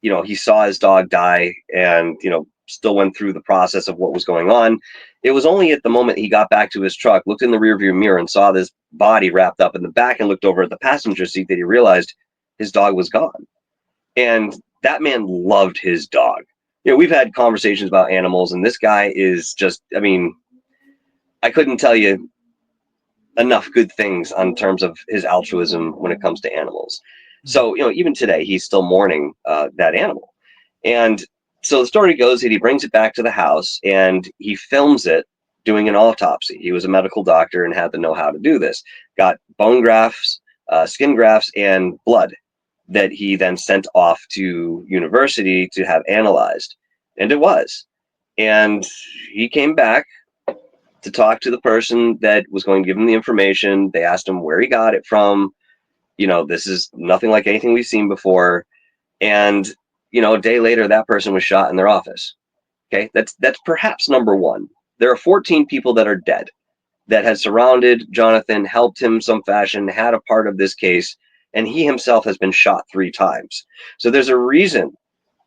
he saw his dog die and, still went through the process of what was going on. It was only at the moment he got back to his truck, looked in the rearview mirror and saw this body wrapped up in the back and looked over at the passenger seat that he realized his dog was gone. And that man loved his dog. We've had conversations about animals, and this guy is just, I couldn't tell you enough good things on terms of his altruism when it comes to animals. So, even today, he's still mourning that animal. And so the story goes that he brings it back to the house and he films it doing an autopsy. He was a medical doctor and had the know-how to do this. Got bone grafts, skin grafts, and blood that he then sent off to university to have analyzed. And it was. And he came back to talk to the person that was going to give him the information. They asked him where he got it from. This is nothing like anything we've seen before. And, a day later, that person was shot in their office. Okay, that's perhaps number one. There are 14 people that are dead that had surrounded Jonathan, helped him some fashion, had a part of this case, and he himself has been shot 3 times. So there's a reason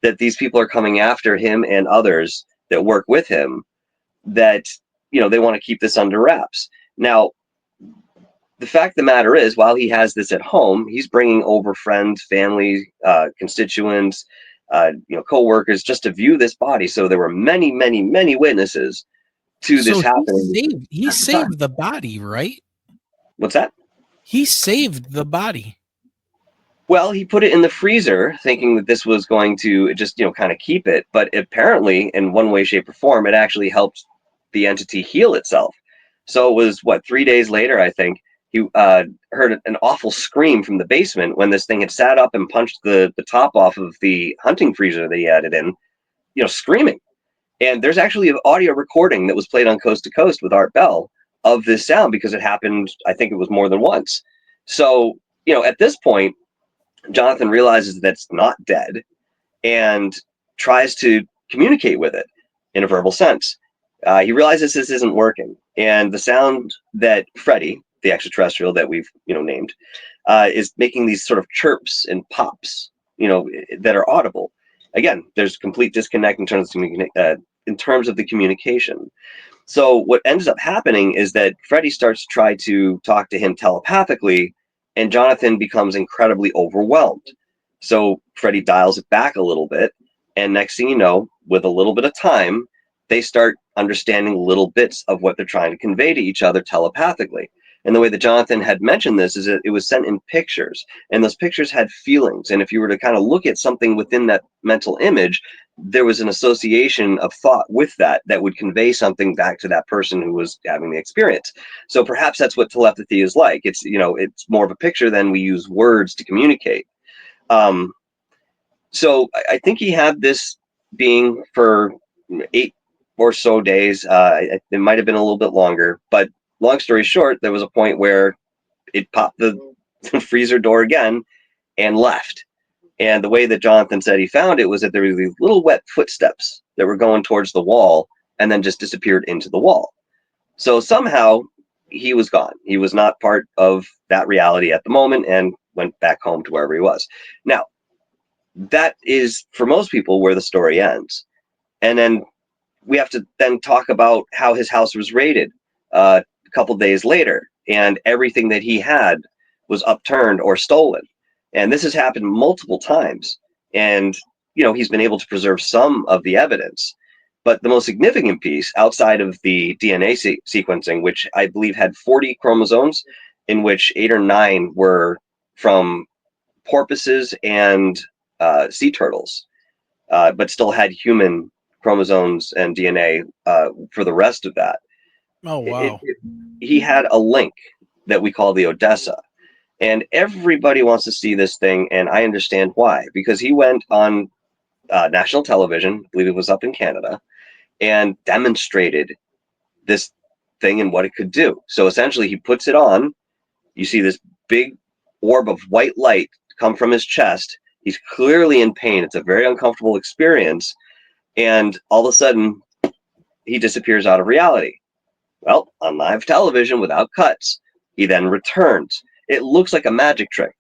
that these people are coming after him and others that work with him, that, they want to keep this under wraps. Now, the fact of the matter is, while he has this at home, he's bringing over friends, family, constituents, co-workers, just to view this body. So there were many, many, many witnesses to this happening. He saved the body, right? What's that? He saved the body. Well, he put it in the freezer thinking that this was going to just, kind of keep it. But apparently, in one way, shape, or form, it actually helped the entity heal itself. So it was, 3 days later, I think, he heard an awful scream from the basement when this thing had sat up and punched the top off of the hunting freezer that he had it in, screaming. And there's actually an audio recording that was played on Coast to Coast with Art Bell of this sound, because it happened, I think it was more than once. So, at this point, Jonathan realizes that it's not dead and tries to communicate with it in a verbal sense. He realizes this isn't working. And the sound that Freddy, the extraterrestrial that we've, named, is making these sort of chirps and pops, that are audible. Again, there's complete disconnect in terms of the communication. So what ends up happening is that Freddy starts to try to talk to him telepathically, and Jonathan becomes incredibly overwhelmed. So Freddy dials it back a little bit, and next thing you know, with a little bit of time, they start understanding little bits of what they're trying to convey to each other telepathically. And the way that Jonathan had mentioned this is that it was sent in pictures, and those pictures had feelings. And if you were to kind of look at something within that mental image, there was an association of thought with that would convey something back to that person who was having the experience. So perhaps that's what telepathy is like. It's, it's more of a picture than we use words to communicate. So I think he had this being for 8 or so days. It might have been a little bit longer, but long story short, there was a point where it popped the freezer door again and left. And the way that Jonathan said he found it was that there were these little wet footsteps that were going towards the wall and then just disappeared into the wall. So somehow he was gone. He was not part of that reality at the moment and went back home to wherever he was. Now, that is, for most people, where the story ends. And then we have to then talk about how his house was raided a couple days later, and everything that he had was upturned or stolen. And this has happened multiple times. And, he's been able to preserve some of the evidence. But the most significant piece, outside of the DNA sequencing, which I believe had 40 chromosomes, in which 8 or 9 were from porpoises and sea turtles, but still had human chromosomes and DNA for the rest of that. Oh, wow. He had a link that we call the Odessa. And everybody wants to see this thing, and I understand why. Because he went on national television, I believe it was up in Canada, and demonstrated this thing and what it could do. So essentially, he puts it on. You see this big orb of white light come from his chest. He's clearly in pain. It's a very uncomfortable experience. And all of a sudden, he disappears out of reality. Well, on live television without cuts, he then returns. It looks like a magic trick,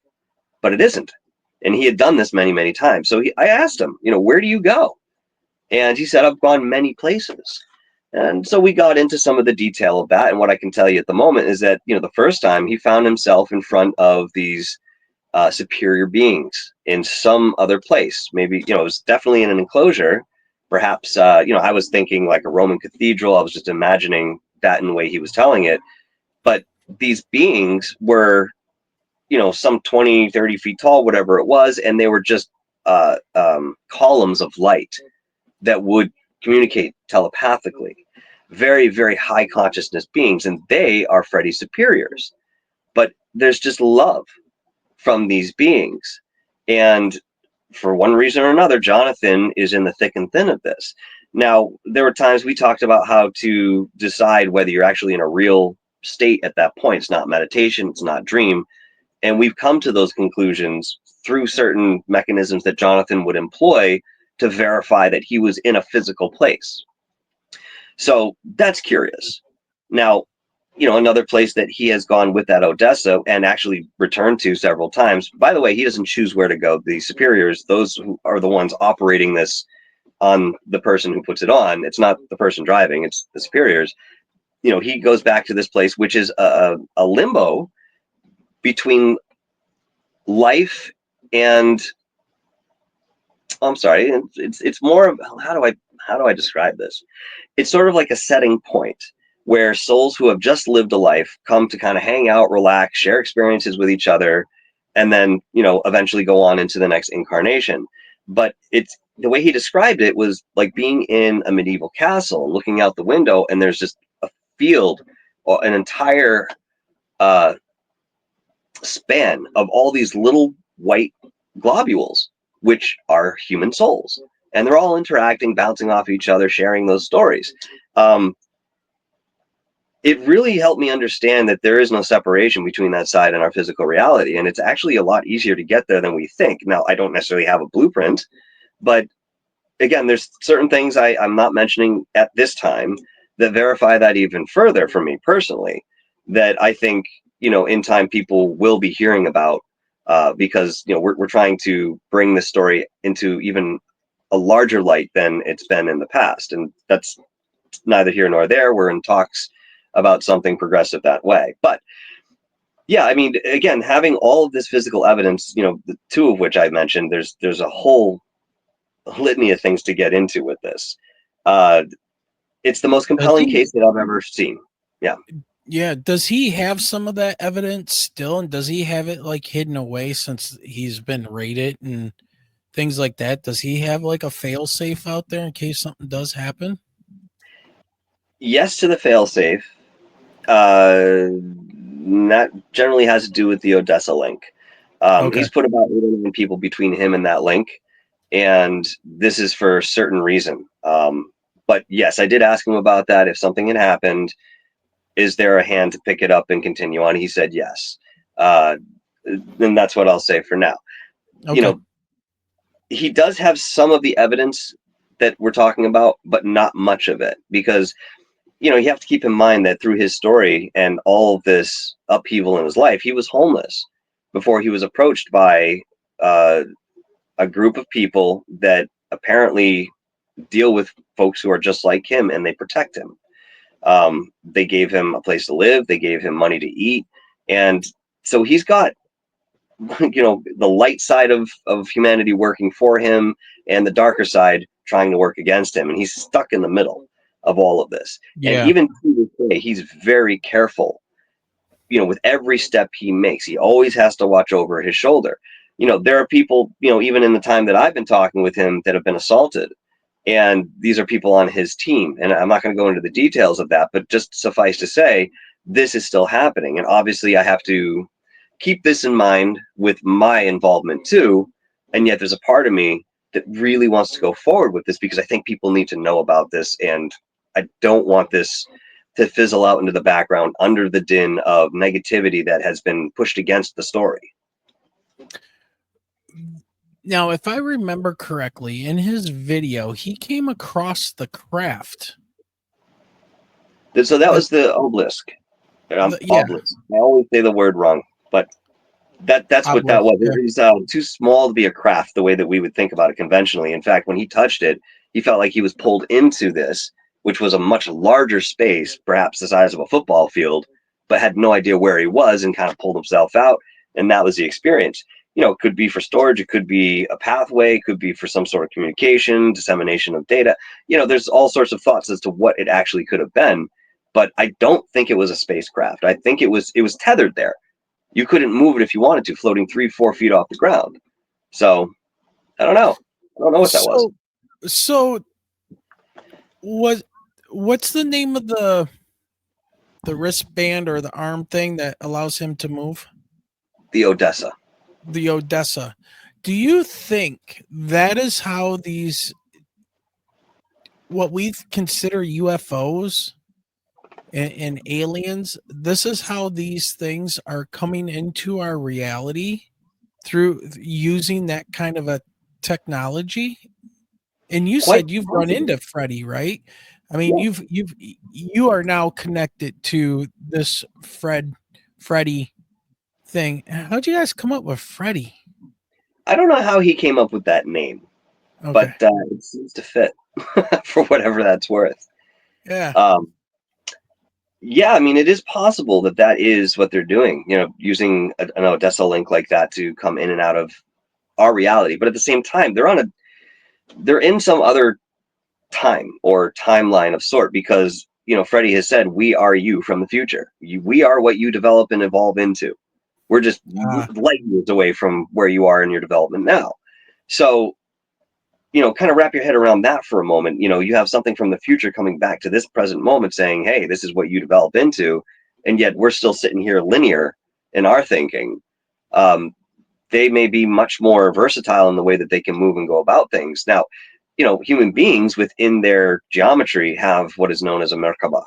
but it isn't. And he had done this many, many times. So I asked him, where do you go? And he said, I've gone many places. And so we got into some of the detail of that. And what I can tell you at the moment is that, the first time he found himself in front of these superior beings in some other place. Maybe, it was definitely in an enclosure. Perhaps, I was thinking like a Roman cathedral. I was just imagining that in the way he was telling it. But these beings were, some 20, 30 feet tall, whatever it was. And they were just columns of light that would communicate telepathically. Very, very high consciousness beings. And they are Freddy's superiors. But there's just love from these beings. And for one reason or another, Jonathan is in the thick and thin of this. Now, there were times we talked about how to decide whether you're actually in a real state at that point. It's not meditation, it's not dream. And we've come to those conclusions through certain mechanisms that Jonathan would employ to verify that he was in a physical place. So that's curious. Now, another place that he has gone with that Odessa and actually returned to several times. By the way, he doesn't choose where to go. The superiors, those who are the ones operating this on the person who puts it on. It's not the person driving, it's the superiors. He goes back to this place, which is a limbo between life and, I'm sorry, it's more of, how do I describe this? It's sort of like a setting point where souls who have just lived a life come to kind of hang out, relax, share experiences with each other, and then, eventually go on into the next incarnation. But it's the way he described it was like being in a medieval castle, looking out the window, and there's just a field or an entire span of all these little white globules, which are human souls. And they're all interacting, bouncing off each other, sharing those stories. It really helped me understand that there is no separation between that side and our physical reality. And it's actually a lot easier to get there than we think. Now, I don't necessarily have a blueprint, but again, there's certain things I'm not mentioning at this time that verify that even further for me personally, that I think, in time people will be hearing about because, we're trying to bring this story into even a larger light than it's been in the past. And that's neither here nor there. We're in talks about something progressive that way. But yeah, I mean, again, having all of this physical evidence, the two of which I mentioned, there's a whole litany of things to get into with this. It's the most compelling case that I've ever seen. Yeah. Yeah. Does he have some of that evidence still? And does he have it like hidden away since he's been raided and things like that? Does he have like a fail safe out there in case something does happen? Yes to the failsafe. That generally has to do with the Odessa link. Okay. He's put about 8 or 9 people between him and that link, and this is for a certain reason. But yes, I did ask him about that. If something had happened, is there a hand to pick it up and continue on? He said yes. Then that's what I'll say for now. Okay. He does have some of the evidence that we're talking about, but not much of it, because you have to keep in mind that through his story and all of this upheaval in his life, he was homeless before he was approached by a group of people that apparently deal with folks who are just like him, and they protect him. They gave him a place to live. They gave him money to eat. And so he's got the light side of humanity working for him and the darker side trying to work against him. And he's stuck in the middle of all of this. And Yeah. even to this day, he's very careful, with every step he makes. He always has to watch over his shoulder. There are people, even in the time that I've been talking with him that have been assaulted. And these are people on his team. And I'm not going to go into the details of that, but just suffice to say, this is still happening. And obviously, I have to keep this in mind with my involvement too. And yet, there's a part of me that really wants to go forward with this because I think people need to know about this. And I don't want this to fizzle out into the background under the din of negativity that has been pushed against the story. Now, if I remember correctly, in his video, he came across the craft. So that was the obelisk. Yeah. Obelisk. I always say the word wrong, but that's what that was. Yeah. It was too small to be a craft the way that we would think about it conventionally. In fact, when he touched it, he felt like he was pulled into this, which was a much larger space, perhaps the size of a football field, but had no idea where he was and kind of pulled himself out. And that was the experience. It could be for storage, it could be a pathway, it could be for some sort of communication, dissemination of data. There's all sorts of thoughts as to what it actually could have been. But I don't think it was a spacecraft. I think it was tethered there. You couldn't move it if you wanted to, floating 3-4 feet off the ground. So I don't know. I don't know what that was. So what's the name of the wristband or the arm thing that allows him to move? The Odessa. The Odessa. Do you think that is how these, what we consider UFOs and aliens, this is how these things are coming into our reality through using that kind of a technology? And you said you've run into Freddy, right? I mean, Yeah. you are now connected to this Freddy thing. How'd you guys come up with Freddy? I don't know how he came up with that name, but it seems to fit for whatever that's worth. Yeah. Yeah, I mean, it is possible that is what they're doing, using an Odessa link like that to come in and out of our reality. But at the same time, they're in some other time or timeline of sort because, Freddie has said, we are you from the future. We are what you develop and evolve into. We're just light years away from where you are in your development now. So, kind of wrap your head around that for a moment. You have something from the future coming back to this present moment saying, hey, this is what you develop into. And yet we're still sitting here linear in our thinking. They may be much more versatile in the way that they can move and go about things. Now, human beings within their geometry have what is known as a Merkaba.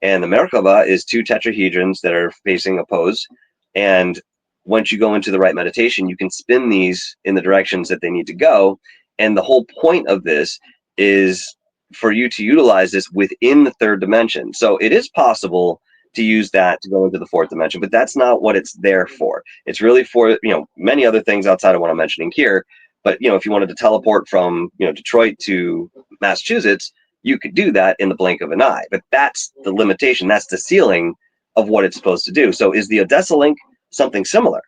And the Merkaba is two tetrahedrons that are facing opposed. And once you go into the right meditation, you can spin these in the directions that they need to go. And the whole point of this is for you to utilize this within the third dimension. So it is possible to use that to go into the fourth dimension, but that's not what it's there for. It's really for, many other things outside of what I'm mentioning here. But, if you wanted to teleport from, Detroit to Massachusetts, you could do that in the blink of an eye. But that's the limitation. That's the ceiling of what it's supposed to do. So is the Odessa link something similar?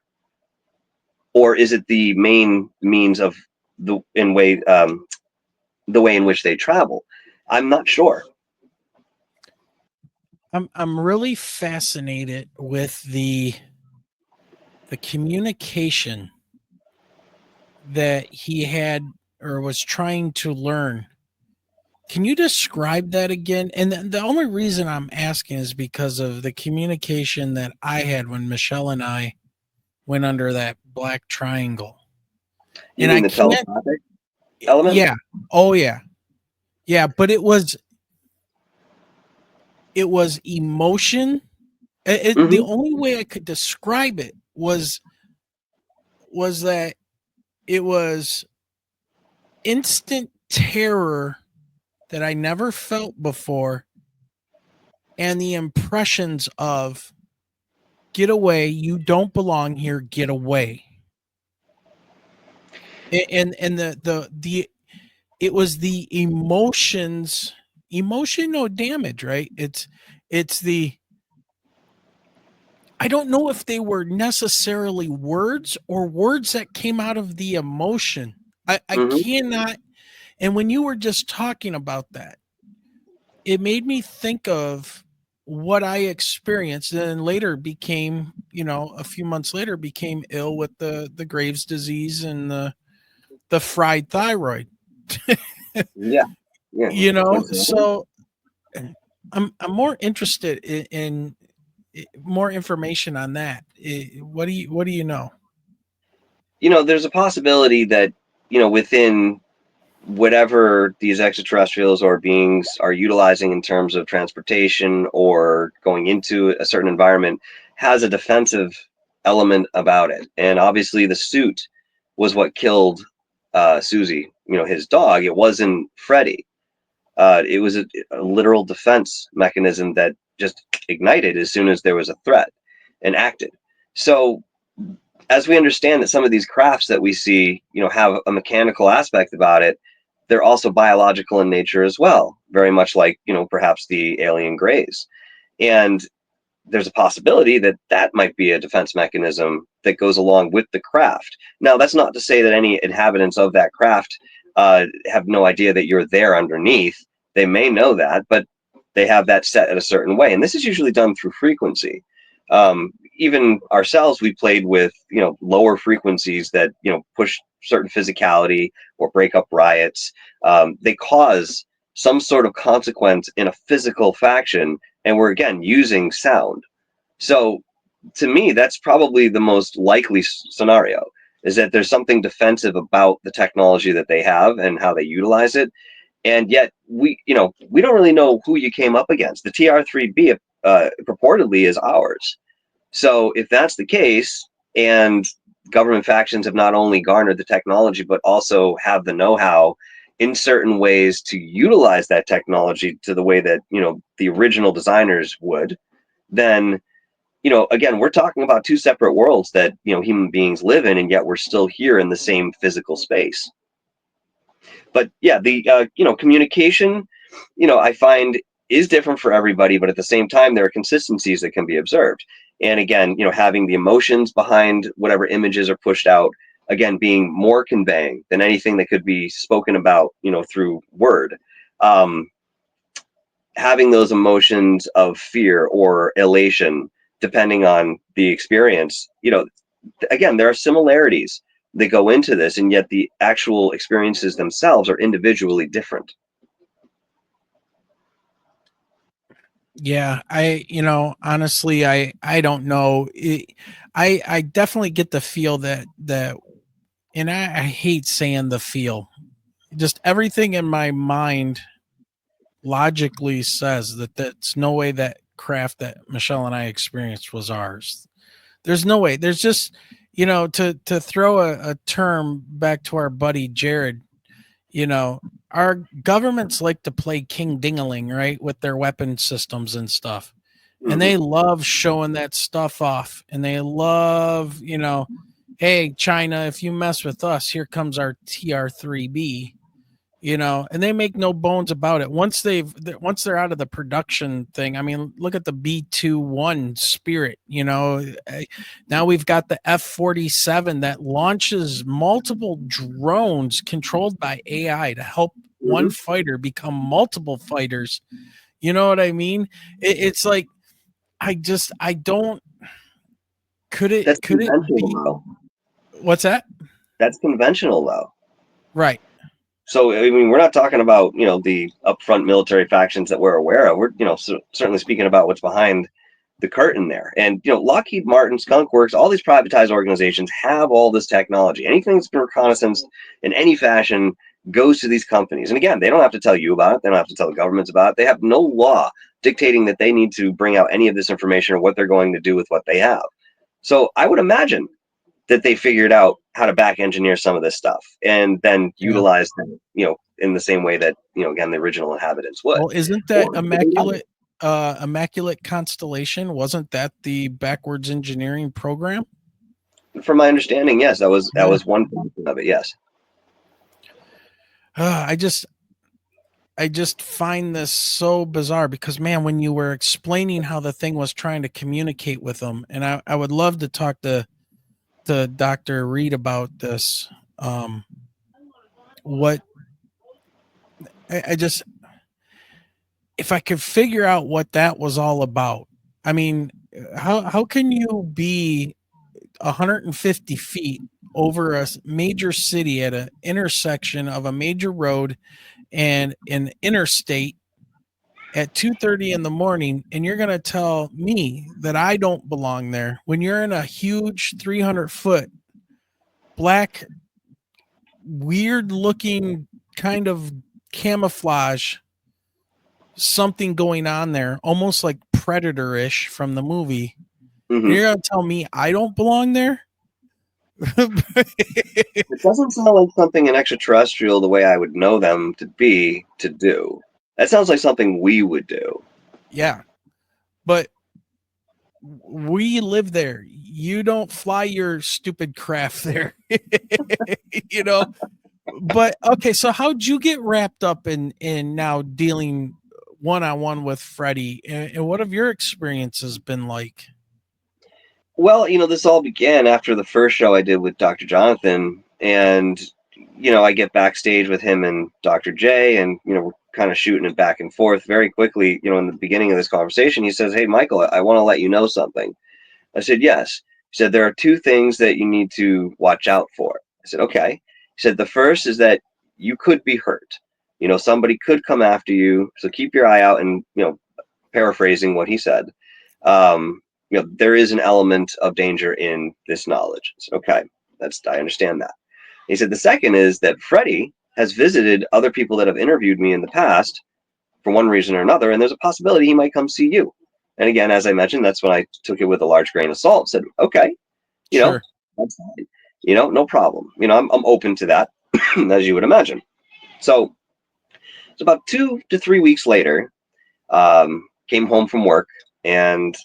Or is it the main means of the way in which they travel? I'm not sure. I'm really fascinated with the communication that he had or was trying to learn. Can you describe that again? And the only reason I'm asking is because of the communication that I had when Michelle and I went under that black triangle. You mean the telepathic element? Yeah. Oh yeah. Yeah, but it was emotion. The only way I could describe it was that it was instant terror that I never felt before, and the impressions of get away, you don't belong here, get away. And the it was the emotional damage, right? It's the I don't know if they were necessarily words or words that came out of the emotion. I Hmm. cannot. And when you were just talking about that, it made me think of what I experienced, and then later became, a few months later became ill with the Graves' disease and the fried thyroid. Yeah, yeah. So I'm more interested in more information on that. What do you know? There's a possibility that within whatever these extraterrestrials or beings are utilizing in terms of transportation or going into a certain environment has a defensive element about it. And obviously, the suit was what killed Susie, his dog. It wasn't Freddy. It was a literal defense mechanism that just ignited as soon as there was a threat and acted. So as we understand that some of these crafts that we see, have a mechanical aspect about it, they're also biological in nature as well, very much like, perhaps the alien grays. And there's a possibility that that might be a defense mechanism that goes along with the craft. Now, that's not to say that any inhabitants of that craft have no idea that you're there underneath. They may know that, but they have that set in a certain way. And this is usually done through frequency. Even ourselves, we played with, lower frequencies that, push certain physicality or break up riots. They cause some sort of consequence in a physical faction, and we're again using sound. So to me, that's probably the most likely scenario, is that there's something defensive about the technology that they have and how they utilize it. And yet we don't really know who you came up against. The TR3B purportedly is ours. So if that's the case, and government factions have not only garnered the technology, but also have the know-how in certain ways to utilize that technology to the way that, the original designers would, then, again, we're talking about two separate worlds that, human beings live in, and yet we're still here in the same physical space. But yeah, the, communication, I find is different for everybody, but at the same time, there are consistencies that can be observed. And again, having the emotions behind whatever images are pushed out, again, being more conveying than anything that could be spoken about, through word. Having those emotions of fear or elation, depending on the experience, again, there are similarities that go into this, and yet the actual experiences themselves are individually different. Yeah, honestly, I don't know. I definitely get the feel that, and I hate saying the feel. Just everything in my mind logically says that that's no way that craft that Michelle and I experienced was ours. There's no way. There's just, to throw a term back to our buddy Jared, our governments like to play king dingaling, right, with their weapon systems and stuff. And Mm-hmm. they love showing that stuff off. And they love, hey, China, if you mess with us, here comes our TR3B, and they make no bones about it. Once they're out of the production thing, I mean, look at the B-21 Spirit, now we've got the F-47 that launches multiple drones controlled by AI to help Mm-hmm. one fighter become multiple fighters. You know what I mean? It's like, I don't, That's could it conventional, be, though. what's that? That's conventional, though. Right. So I mean, we're not talking about the upfront military factions that we're aware of. We're certainly speaking about what's behind the curtain there. And Lockheed Martin, Skunk Works, all these privatized organizations have all this technology. Anything that's been reconnaissance in any fashion goes to these companies. And again, they don't have to tell you about it. They don't have to tell the governments about it. They have no law dictating that they need to bring out any of this information or what they're going to do with what they have. So I would imagine that they figured out how to back engineer some of this stuff and then Yeah. utilize them, in the same way that, again, the original inhabitants would. Well, isn't that immaculate constellation? Wasn't that the backwards engineering program? From my understanding, yes, that Yeah. was one portion of it. Yes. I just, I just find this so bizarre because, man, when you were explaining how the thing was trying to communicate with them, and I would love to talk to Dr. Reed about this. What I just, if I could figure out what that was all about. I mean, how can you be 150 feet over a major city at an intersection of a major road and an interstate at 2:30 in the morning, and you're going to tell me that I don't belong there when you're in a huge 300-foot black, weird looking kind of camouflage something going on there, almost like Predator-ish from the movie. Mm-hmm. And you're going to tell me I don't belong there? It doesn't sound like something an extraterrestrial, the way I would know them to be, to do. That sounds like something we would do. Yeah. But we live there. You don't fly your stupid craft there. You know? But okay, so how'd you get wrapped up in now dealing one-on-one with Freddie? And what have your experiences been like? Well, this all began after the first show I did with Dr. Jonathan, and I get backstage with him and Dr. J, and we're kind of shooting it back and forth very quickly. In the beginning of this conversation, he says, "Hey, Michael, I want to let you know something." I said, "Yes." He said, "There are two things that you need to watch out for." I said, "Okay." He said, "The first is that you could be hurt. Somebody could come after you, so keep your eye out." And paraphrasing what he said, there is an element of danger in this knowledge. I said, "Okay, I understand that." He said, "The second is that Freddie has visited other people that have interviewed me in the past for one reason or another, and there's a possibility he might come see you." And again, as I mentioned, that's when I took it with a large grain of salt. Said, "Okay, Sure. that's fine. No problem. I'm open to that," as you would imagine. So it's about 2 to 3 weeks later. Came home from work, and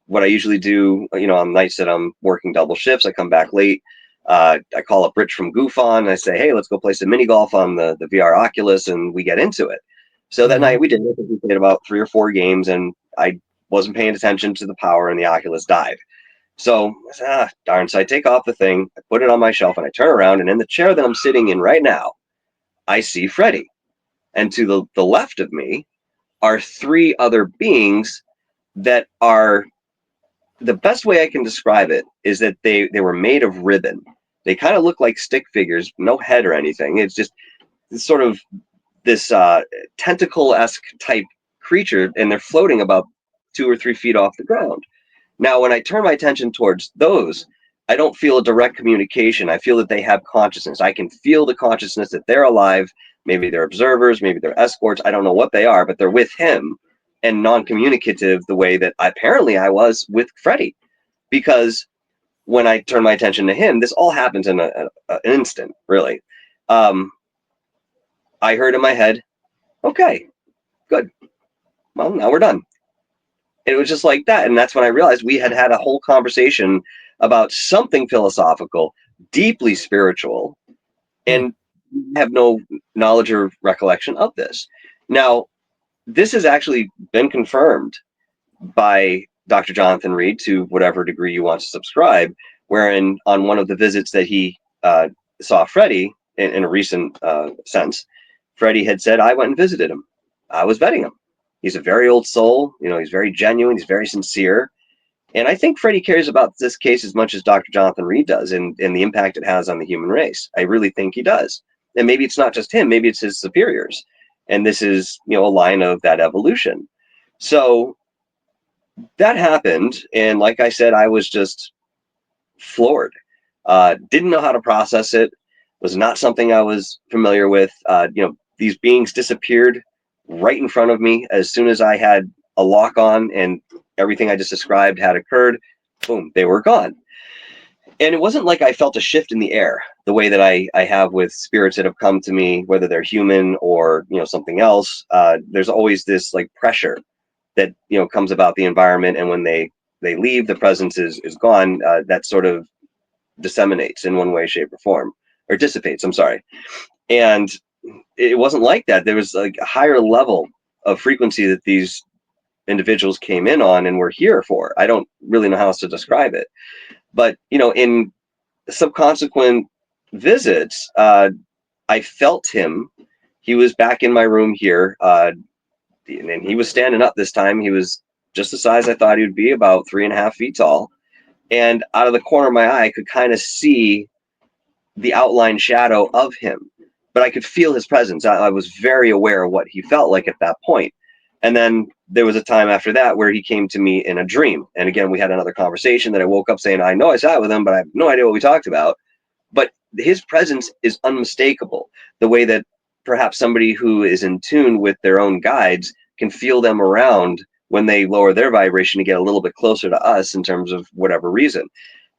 what I usually do, on nights that I'm working double shifts, I come back late. I call up Rich from GoofOn, and I say, "Hey, let's go play some mini golf on the VR Oculus," and we get into it. So that night we did. I think we played about 3 or 4 games, and I wasn't paying attention to the power, and the Oculus died. So I said, darn. So I take off the thing, I put it on my shelf, and I turn around, and in the chair that I'm sitting in right now, I see Freddie. And to the left of me are 3 other beings that are, the best way I can describe it is that they were made of ribbon. They kind of look like stick figures, no head or anything. It's just sort of this tentacle-esque type creature, and they're floating about 2 or 3 feet off the ground. Now, when I turn my attention towards those, I don't feel a direct communication. I feel that they have consciousness. I can feel the consciousness that they're alive. Maybe they're observers, maybe they're escorts. I don't know what they are, but they're with him and non-communicative the way that apparently I was with Freddie. Because when I turn my attention to him, this all happens in an instant, really. I heard in my head, "Okay, good. Well, now we're done." It was just like that. And that's when I realized we had had a whole conversation about something philosophical, deeply spiritual, and have no knowledge or recollection of this. Now, this has actually been confirmed by Dr. Jonathan Reed to whatever degree you want to subscribe, wherein on one of the visits that he saw Freddie in a recent sense, Freddie had said, "I went and visited him. I was vetting him. He's a very old soul. He's very genuine. He's very sincere." And I think Freddie cares about this case as much as Dr. Jonathan Reed does, and the impact it has on the human race. I really think he does. And maybe it's not just him, maybe it's his superiors. And this is, a line of that evolution. So that happened. And like I said, I was just floored. Didn't know how to process it. Was not something I was familiar with. These beings disappeared right in front of me as soon as I had a lock on and everything I just described had occurred. Boom, they were gone. And it wasn't like I felt a shift in the air the way that I have with spirits that have come to me, whether they're human or something else. There's always this like pressure that comes about the environment, and when they leave, the presence is gone. That sort of disseminates in one way, shape, or form, or dissipates. I'm sorry. And it wasn't like that. There was like a higher level of frequency that these individuals came in on and were here for. I don't really know how else to describe it. But, in subsequent visits, I felt him. He was back in my room here, and he was standing up this time. He was just the size I thought he would be, about 3.5 feet tall. And out of the corner of my eye, I could kind of see the outline shadow of him, but I could feel his presence. I was very aware of what he felt like at that point. And then there was a time after that where he came to me in a dream. And again, we had another conversation that I woke up saying, I know I sat with him, but I have no idea what we talked about. But his presence is unmistakable. The way that perhaps somebody who is in tune with their own guides can feel them around when they lower their vibration to get a little bit closer to us in terms of whatever reason.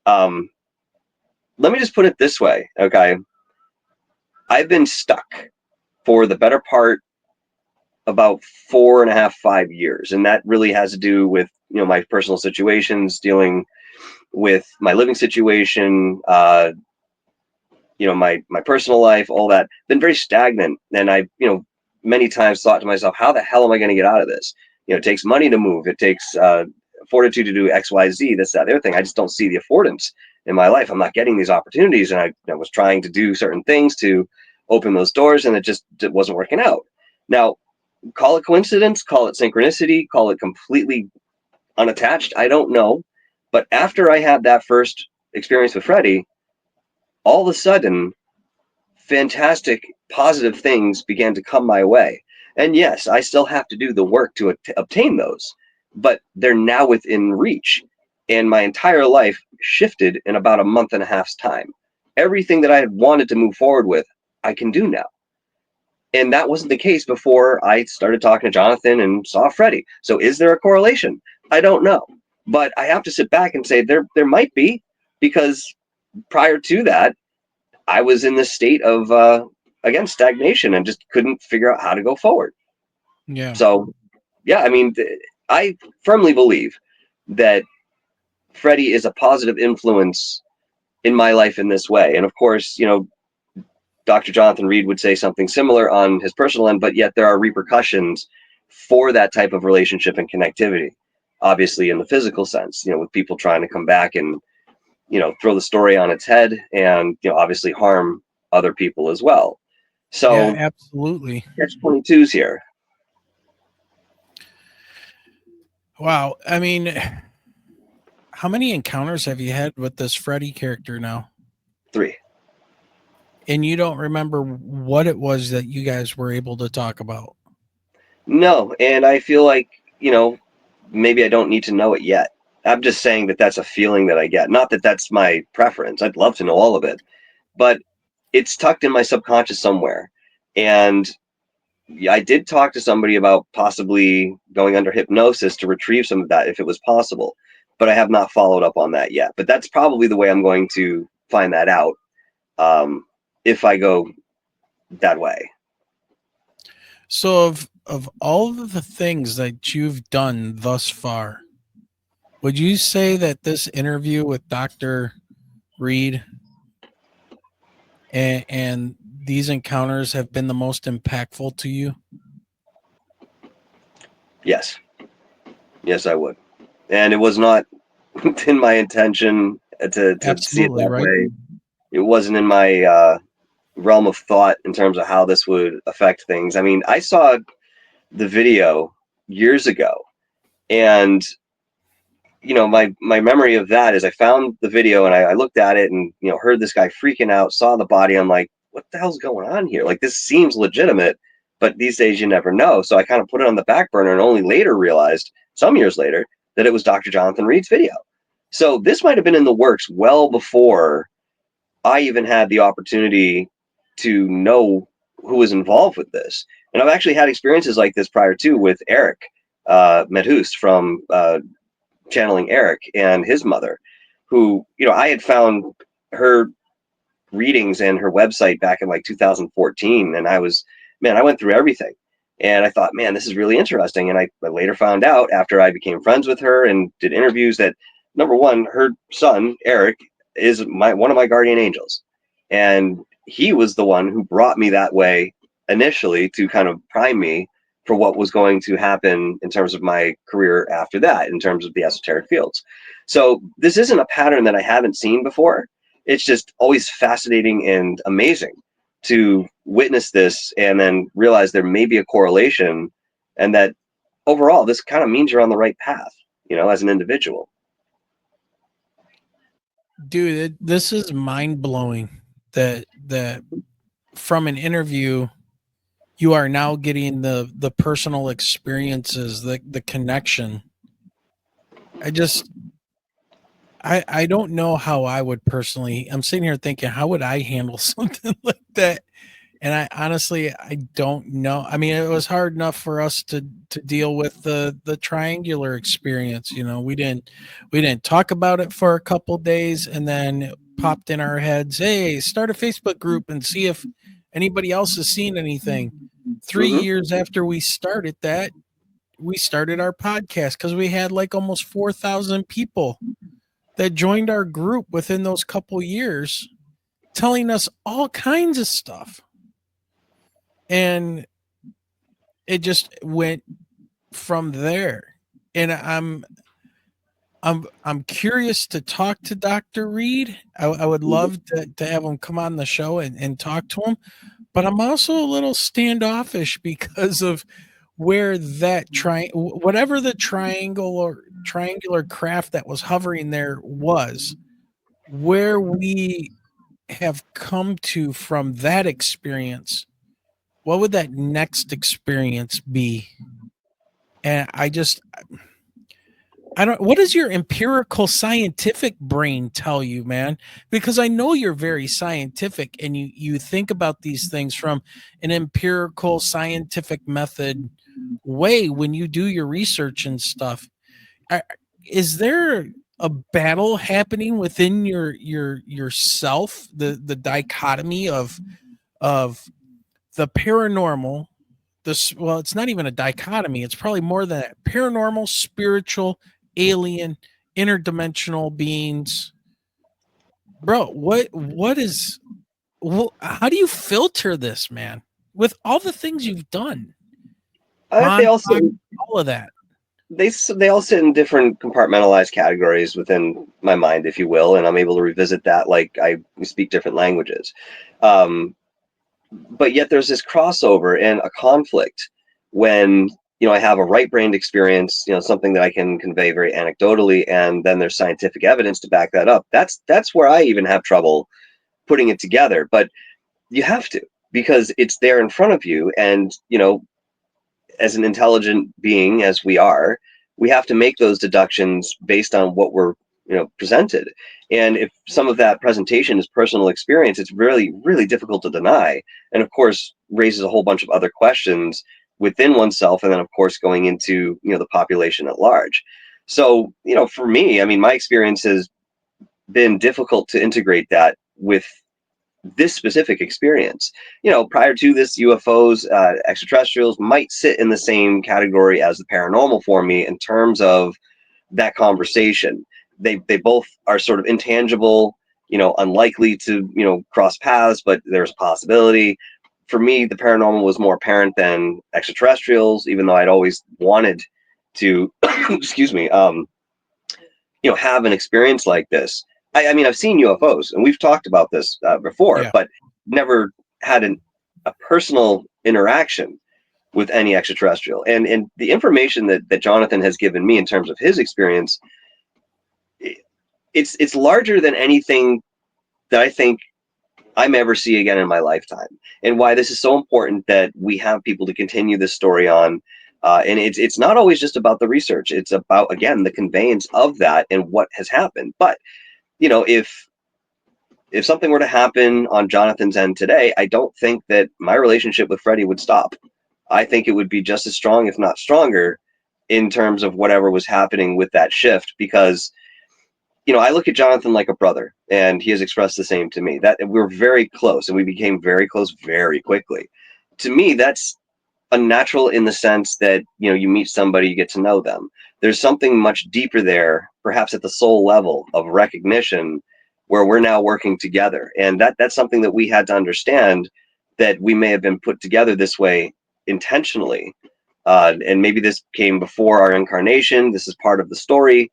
Let me just put it this way, okay? I've been stuck for the better part about 4.5, 5 years, and that really has to do with my personal situations, dealing with my living situation, my personal life, all that. Been very stagnant, and I many times thought to myself, how the hell am I going to get out of this? It takes money to move. It takes fortitude to do X, Y, Z, this, that, the other thing. I just don't see the affordance in my life. I'm not getting these opportunities, and I was trying to do certain things to open those doors, and it wasn't working out. Now, call it coincidence, call it synchronicity, call it completely unattached. I don't know. But after I had that first experience with Freddie, all of a sudden, fantastic, positive things began to come my way. And yes, I still have to do the work to obtain those, but they're now within reach. And my entire life shifted in about a month and a half's time. Everything that I had wanted to move forward with, I can do now. And that wasn't the case before I started talking to Jonathan and saw Freddie. So is there a correlation? I don't know. But I have to sit back and say there might be, because prior to that, I was in this state of, again, stagnation and just couldn't figure out how to go forward. Yeah. So, yeah, I mean, I firmly believe that Freddie is a positive influence in my life in this way. And of course, Dr. Jonathan Reed would say something similar on his personal end, but yet there are repercussions for that type of relationship and connectivity, obviously in the physical sense, with people trying to come back and, throw the story on its head and, obviously harm other people as well. So yeah, absolutely. Catch-22s here. Wow. I mean, how many encounters have you had with this Freddy character now? 3. And you don't remember what it was that you guys were able to talk about? No, and I feel like, maybe I don't need to know it yet. I'm just saying that that's a feeling that I get. Not that that's my preference. I'd love to know all of it, but it's tucked in my subconscious somewhere. And I did talk to somebody about possibly going under hypnosis to retrieve some of that if it was possible, but I have not followed up on that yet. But that's probably the way I'm going to find that out, if I go that way. So of all of the things that you've done thus far, would you say that this interview with Dr. Reed and these encounters have been the most impactful to you? Yes. Yes, I would. And it was not in my intention to see it that way. It wasn't in my realm of thought in terms of how this would affect things. I mean, I saw the video years ago, and my memory of that is I found the video and I looked at it and heard this guy freaking out, saw the body. I'm like, what the hell's going on here? Like, this seems legitimate, but these days you never know. So I kind of put it on the back burner and only later realized, some years later, that it was Dr. Jonathan Reed's video. So this might have been in the works well before I even had the opportunity to know who was involved with this. And I've actually had experiences like this prior to with Eric Medhus from channeling Eric and his mother, who, I had found her readings and her website back in like 2014. And I went through everything. And I thought, man, this is really interesting. And I later found out after I became friends with her and did interviews that, number one, her son, Eric, is one of my guardian angels. And he was the one who brought me that way initially to kind of prime me for what was going to happen in terms of my career after that, in terms of the esoteric fields. So this isn't a pattern that I haven't seen before. It's just always fascinating and amazing to witness this and then realize there may be a correlation, and that overall this kind of means you're on the right path, as an individual. Dude, this is mind-blowing that from an interview you are now getting the personal experiences, the connection. I don't know how I would personally. I'm sitting here thinking, how would I handle something like that? And I honestly, I don't know. I mean, it was hard enough for us to deal with the triangular experience. We didn't talk about it for a couple days, and then it popped in our heads, hey, start a Facebook group and see if anybody else has seen anything. 3 Mhm. years after we started that, we started our podcast because we had like almost 4,000 people that joined our group within those couple years, telling us all kinds of stuff. And it just went from there. And I'm curious to talk to Dr. Reed. I would love to have him come on the show and talk to him. But I'm also a little standoffish because of where that whatever the triangular craft that was hovering there was, where we have come to from that experience. What would that next experience be? And I don't, what does your empirical scientific brain tell you, man? Because I know you're very scientific and you think about these things from an empirical scientific method way when you do your research and stuff. Is there a battle happening within yourself, the dichotomy of the paranormal, well, it's not even a dichotomy, it's probably more than that. Paranormal, spiritual, alien, interdimensional beings. Bro, how do you filter this, man? With all the things you've done, They all sit, all of that. they all sit in different compartmentalized categories within my mind, if you will, and I'm able to revisit that like I speak different languages. But yet there's this crossover and a conflict when I have a right-brained experience, something that I can convey very anecdotally, and then there's scientific evidence to back that up. That's where I even have trouble putting it together. But you have to, because it's there in front of you, and as an intelligent being as we are, we have to make those deductions based on what we're presented. And if some of that presentation is personal experience, it's really, really difficult to deny, and of course raises a whole bunch of other questions within oneself, and then of course going into the population at large. So for me, I mean, my experience has been difficult to integrate that with this specific experience. Prior to this, UFOs, extraterrestrials might sit in the same category as the paranormal for me in terms of that conversation. They both are sort of intangible, unlikely to cross paths, but there's a possibility. For me, the paranormal was more apparent than extraterrestrials, even though I'd always wanted to, excuse me, have an experience like this. I mean, I've seen UFOs, and we've talked about this before, Yeah. but never had a personal interaction with any extraterrestrial. And the information that Jonathan has given me in terms of his experience, it's larger than anything that I think I may ever see again in my lifetime. And why this is so important that we have people to continue this story on. And it's not always just about the research. It's about, again, the conveyance of that and what has happened. But if something were to happen on Jonathan's end today, I don't think that my relationship with Freddie would stop. I think it would be just as strong, if not stronger, in terms of whatever was happening with that shift. Because I look at Jonathan like a brother, and he has expressed the same to me. That we're very close, and we became very close very quickly. To me, that's unnatural in the sense that you meet somebody, you get to know them. There's something much deeper there, perhaps at the soul level of recognition, where we're now working together, and that's something that we had to understand that we may have been put together this way intentionally. And maybe this came before our incarnation. This is part of the story.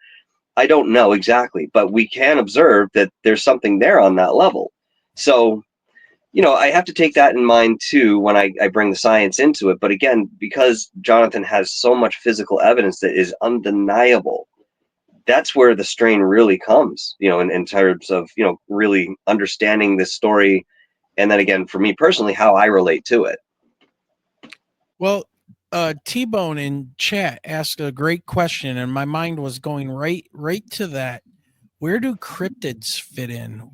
I don't know exactly, but we can observe that there's something there on that level. So, I have to take that in mind too when I bring the science into it. But again, because Jonathan has so much physical evidence that is undeniable, that's where the strain really comes, in terms of, really understanding this story. And then again, for me personally, how I relate to it. Well, T-Bone in chat asked a great question, and my mind was going right to that. Where do cryptids fit in?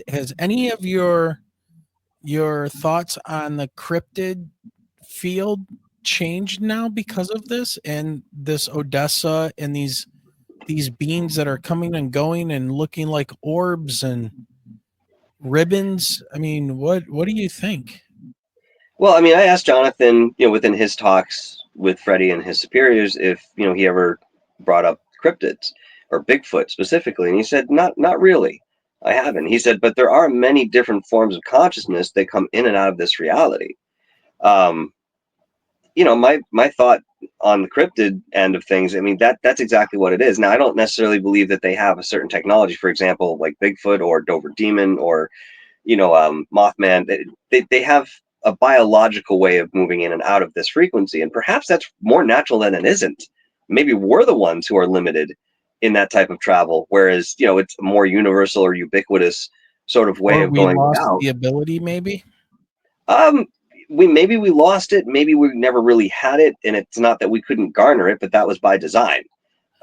Has any of your thoughts on the cryptid field changed now because of this and this Odessa and these beings that are coming and going and looking like orbs and ribbons? I mean, what do you think? Well, I mean, I asked Jonathan, within his talks with Freddie and his superiors, if he ever brought up cryptids or Bigfoot specifically, and he said, not really. I haven't. He said, but there are many different forms of consciousness that come in and out of this reality. My thought on the cryptid end of things, I mean, that's exactly what it is. Now, I don't necessarily believe that they have a certain technology, for example, like Bigfoot or Dover Demon or Mothman. They have a biological way of moving in and out of this frequency, and perhaps that's more natural than it isn't. Maybe we're the ones who are limited in that type of travel, whereas it's a more universal or ubiquitous sort of way Or of we going lost out. the ability, maybe. We lost it. Maybe we never really had it, and it's not that we couldn't garner it, but that was by design.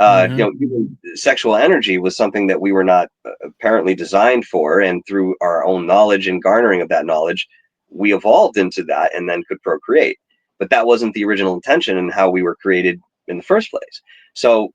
Even sexual energy was something that we were not apparently designed for, and through our own knowledge and garnering of that knowledge, we evolved into that and then could procreate. But that wasn't the original intention and how we were created in the first place. So,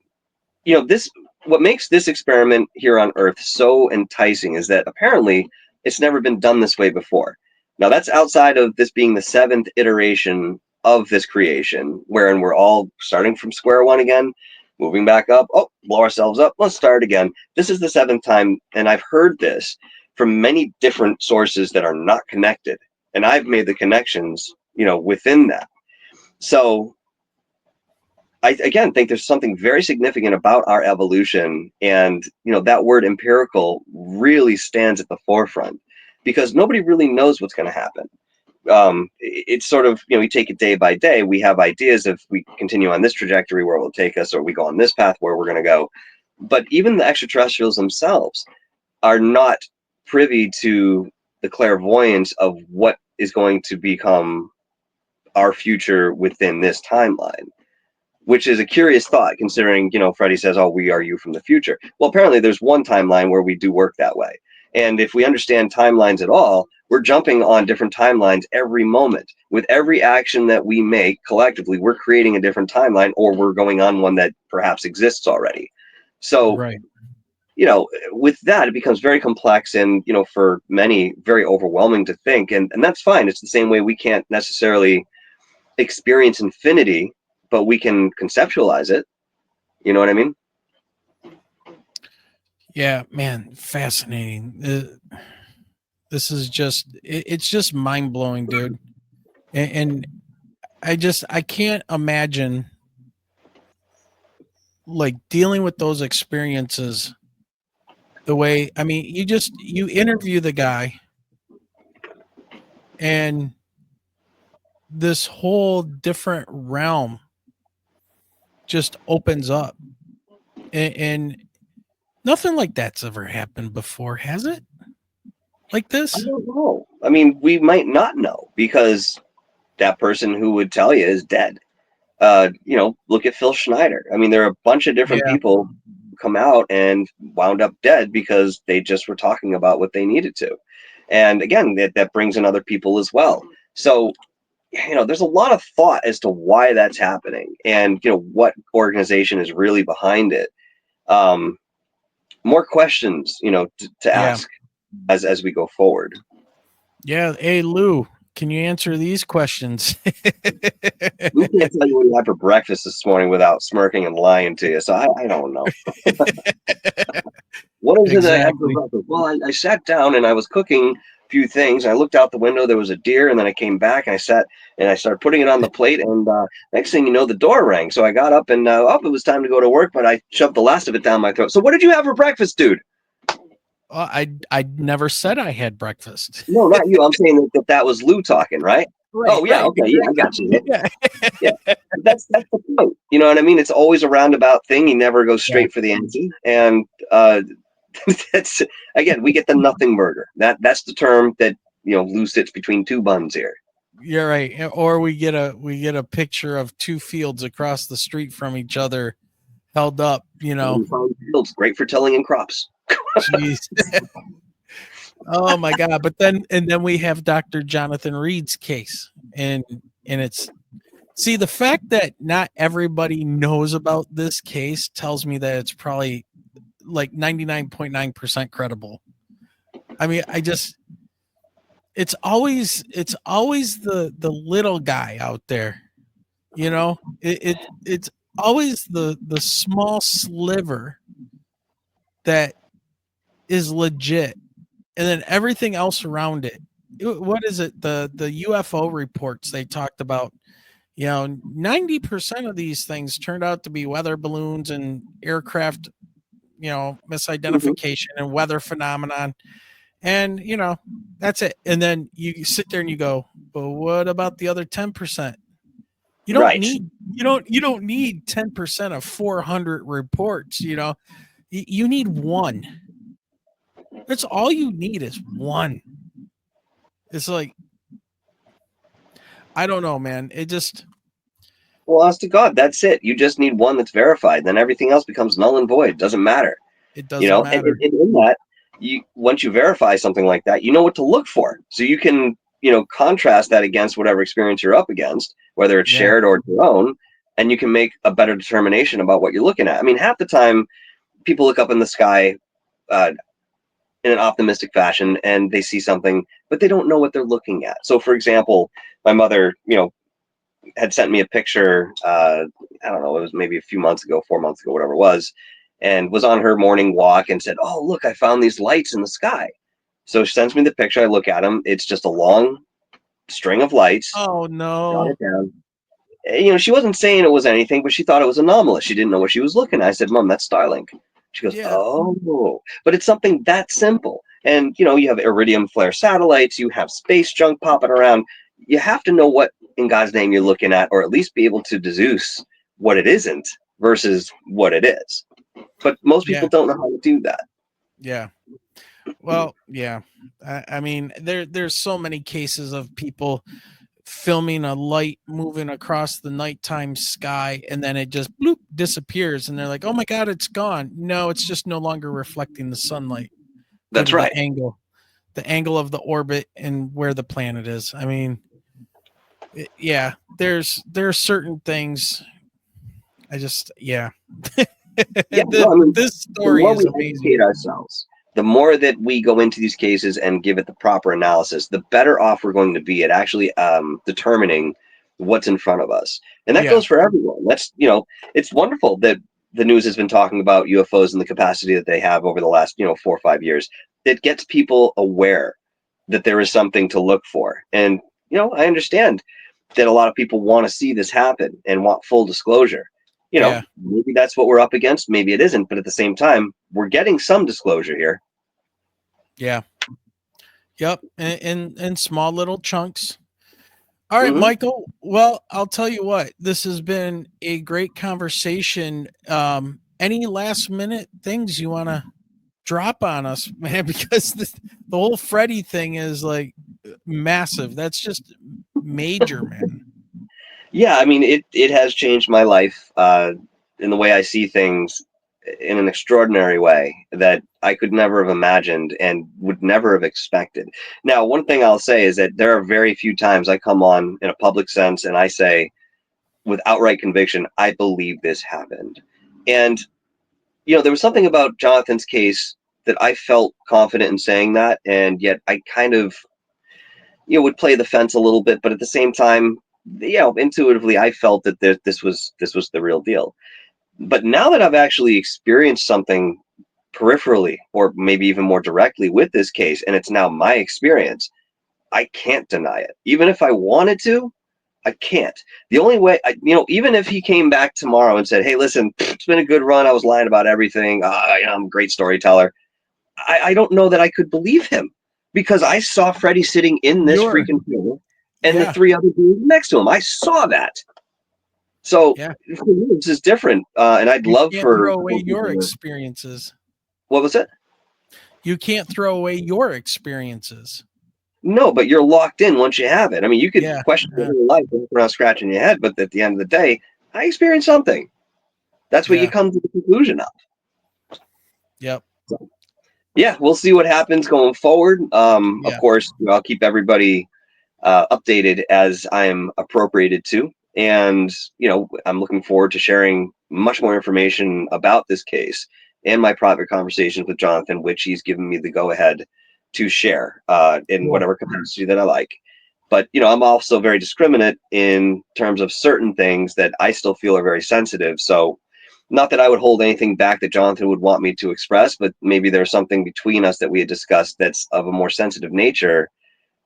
what makes this experiment here on Earth so enticing is that apparently it's never been done this way before. Now, that's outside of this being the 7th iteration of this creation, wherein we're all starting from square one again, moving back up. Oh, blow ourselves up. Let's start again. This is the 7th time, and I've heard this from many different sources that are not connected, and I've made the connections, within that. So I, again, think there's something very significant about our evolution, and that word empirical really stands at the forefront because nobody really knows what's going to happen. It's sort of, we take it day by day. We have ideas if we continue on this trajectory where it will take us, or we go on this path where we're going to go. But even the extraterrestrials themselves are not privy to the clairvoyance of what is going to become our future within this timeline, which is a curious thought considering, Freddie says, oh, we are you from the future. Well, apparently there's one timeline where we do work that way. And if we understand timelines at all, we're jumping on different timelines every moment. With every action that we make collectively, we're creating a different timeline, or we're going on one that perhaps exists already. So, right. With that, it becomes very complex and, for many, very overwhelming to think. And that's fine. It's the same way we can't necessarily experience infinity, but we can conceptualize it. You know what I mean? Yeah, man, fascinating. This is it's just mind blowing, dude. And I can't imagine like dealing with those experiences the way, I mean, you interview the guy and this whole different realm just opens up, and nothing like that's ever happened before, has it? Like I this? don't know. I mean, we might not know because that person who would tell you is dead. Look at Phil Schneider. I mean, there are a bunch of different Yeah. people come out and wound up dead because they just were talking about what they needed to. And again, that brings in other people as well. So, there's a lot of thought as to why that's happening and, what organization is really behind it. More questions, to ask as we go forward. Yeah. Hey, Lou, can you answer these questions? We can't tell you what you had for breakfast this morning without smirking and lying to you. So I don't know. What is it that I had for Exactly. breakfast? Well, I sat down and I was cooking few things. I looked out the window, there was a deer, and then I came back and I sat and I started putting it on the plate, and next thing you know, the door rang. So I got up and it was time to go to work, but I shoved the last of it down my throat. So what did you have for breakfast, dude? I never said I had breakfast. No, not you. I'm saying that was Lou talking, right? Right, Oh yeah, right, okay, yeah, I got you. yeah. Yeah, that's the point. You know what I mean? It's always a roundabout thing. You never go Yeah. straight for the answer, and that's again, we get the nothing burger. That's the term that Lou sits between two buns here. You're right. Or we get a picture of two fields across the street from each other held up, Fields, great for tilling in crops. Jeez. Oh my God. But then we have Dr. Jonathan Reed's case. And it's, see, the fact that not everybody knows about this case tells me that it's probably like 99.9% credible. I mean, it's always the little guy out there, it's always the small sliver that is legit, and then everything else around it. What is it? The UFO reports they talked about, 90% of these things turned out to be weather balloons and aircraft, misidentification and weather phenomenon. And that's it. And then you sit there and you go, but what about the other 10%? You don't Right. need 10% of 400 reports. You need one. That's all you need is one. It's like, I don't know, man. It just, well, honest to God, that's it. You just need one that's verified. Then everything else becomes null and void. Doesn't matter. it doesn't matter. And in that, once you verify something like that, you know what to look for. So you can, contrast that against whatever experience you're up against, whether it's shared or your own, and you can make a better determination about what you're looking at. I mean, half the time, people look up in the sky in an optimistic fashion and they see something, but they don't know what they're looking at. So, for example, my mother, had sent me a picture, I don't know, it was maybe a few months ago, 4 months ago, whatever it was, and was on her morning walk and said, oh, look, I found these lights in the sky. So she sends me the picture. I look at them. It's just a long string of lights. Oh, no. Jot it down. She wasn't saying it was anything, but she thought it was anomalous. She didn't know what she was looking at. I said, Mom, that's Starlink. She goes, oh, but it's something that simple. And, you have iridium flare satellites. You have space junk popping around. You have to know what in God's name you're looking at, or at least be able to deduce what it isn't versus what it is. But most people don't know how to do that. Yeah. Well, yeah. I mean, there's so many cases of people filming a light moving across the nighttime sky, and then it just bloop disappears, and they're like, "Oh my God, it's gone." No, it's just no longer reflecting the sunlight. That's right. The angle of the orbit and where the planet is. I mean, there are certain things. This story is amazing. Educate ourselves. The more that we go into these cases and give it the proper analysis, the better off we're going to be at actually determining what's in front of us. And that goes for everyone. That's, it's wonderful that the news has been talking about UFOs and the capacity that they have over the last, 4 or 5 years. It gets people aware that there is something to look for. And, I understand that a lot of people want to see this happen and want full disclosure. Maybe that's what we're up against. Maybe it isn't. But at the same time, we're getting some disclosure here. Yeah. Yep. In small little chunks. All right, Michael. Well, I'll tell you what, this has been a great conversation. Any last minute things you want to drop on us, man? Because the whole Freddy thing is like massive. That's just major, man. Yeah, I mean, it has changed my life in the way I see things in an extraordinary way that I could never have imagined and would never have expected. Now, one thing I'll say is that there are very few times I come on in a public sense and I say with outright conviction, I believe this happened. And, there was something about Jonathan's case that I felt confident in saying that, and yet I kind of, would play the fence a little bit, but at the same time, intuitively, I felt that this was the real deal. But now that I've actually experienced something peripherally or maybe even more directly with this case, and it's now my experience, I can't deny it. Even if I wanted to, I can't. The only way, even if he came back tomorrow and said, "Hey, listen, it's been a good run. I was lying about everything. I'm a great storyteller." I don't know that I could believe him because I saw Freddie sitting in this You're, freaking pool and the yeah, 3 other dudes next to him. I saw that. So yeah. for me, this is different, and I'd You love can't for throw away your people to. experiences. What was it? You can't throw away your experiences. No, but you're locked in once you have it. I mean, you could Yeah. question your Yeah. whole life, walk around scratching your head, but at the end of the day, I experienced something. That's what you Yeah. come to the conclusion of. Yep. So, yeah, we'll see what happens going forward. Of Yeah. course, I'll keep everybody updated as I'm appropriated to. And, I'm looking forward to sharing much more information about this case and my private conversations with Jonathan, which he's given me the go ahead to share in Cool. whatever capacity that I like. But, I'm also very discriminate in terms of certain things that I still feel are very sensitive. So, not that I would hold anything back that Jonathan would want me to express, but maybe there's something between us that we had discussed that's of a more sensitive nature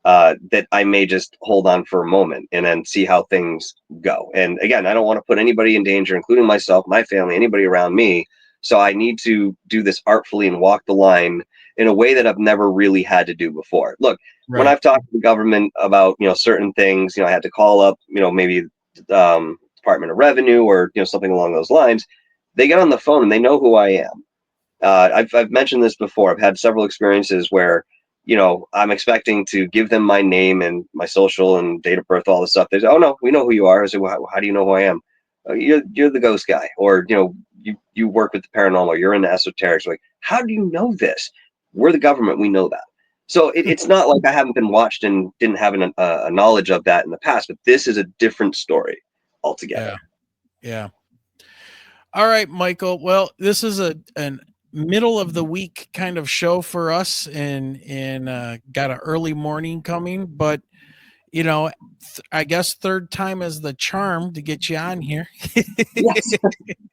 that I may just hold on for a moment and then see how things go. And again, I don't want to put anybody in danger, including myself, my family, anybody around me. So I need to do this artfully and walk the line in a way that I've never really had to do before. Look, when Right. I've talked to the government about, certain things, I had to call up, maybe Department of Revenue or, something along those lines. They get on the phone and they know who I am. I've mentioned this before. I've had several experiences where, I'm expecting to give them my name and my social and date of birth, all this stuff. They say, "Oh no, we know who you are." I say, well, how do you know who I am? You're the ghost guy, or you work with the paranormal. You're into esoterics. Like, how do you know this? We're the government. We know that. So it's not like I haven't been watched and didn't have a knowledge of that in the past. But this is a different story altogether. Yeah. Yeah. All right, Michael. Well, this is an middle of the week kind of show for us, and got an early morning coming, but I guess third time is the charm to get you on here. Yes,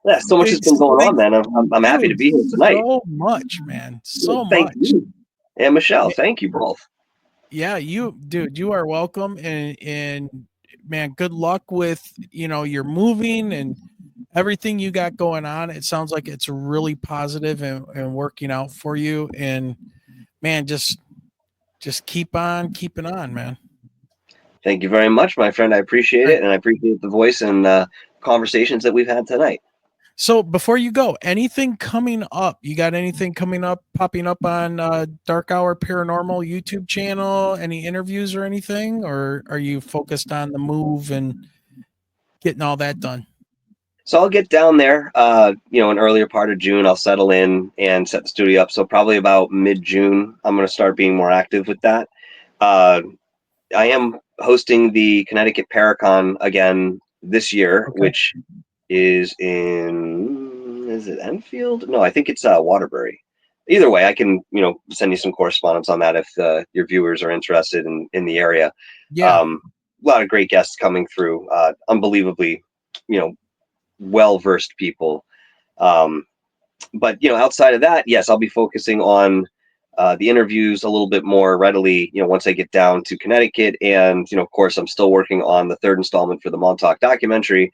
yeah. So much has been It's going on, like, man. I'm happy to dude, be here tonight. so much, man, so Thank much. you, and Michelle. Thank you both. Yeah, dude, you are welcome, and man, good luck with your moving and everything you got going on. It sounds like it's really positive and working out for you. And man, just keep on keeping on, man. Thank you very much, my friend. I appreciate All right. it, and I appreciate the voice and conversations that we've had tonight. So before you go, anything coming up? You got anything coming up, popping up on Dark Hour Paranormal YouTube channel? Any interviews or anything, or are you focused on the move and getting all that done? So I'll get down there, an earlier part of June. I'll settle in and set the studio up. So probably about mid-June, I'm going to start being more active with that. Uh, I am hosting the Connecticut Paracon again this year, Okay. which is is it Enfield? No, I think it's Waterbury. Either way, I can send you some correspondence on that if your viewers are interested in the area. Yeah. A lot of great guests coming through, unbelievably, well versed people. Um, but outside of that, yes, I'll be focusing on the interviews a little bit more readily. Once I get down to Connecticut, and of course, I'm still working on the third installment for the Montauk documentary.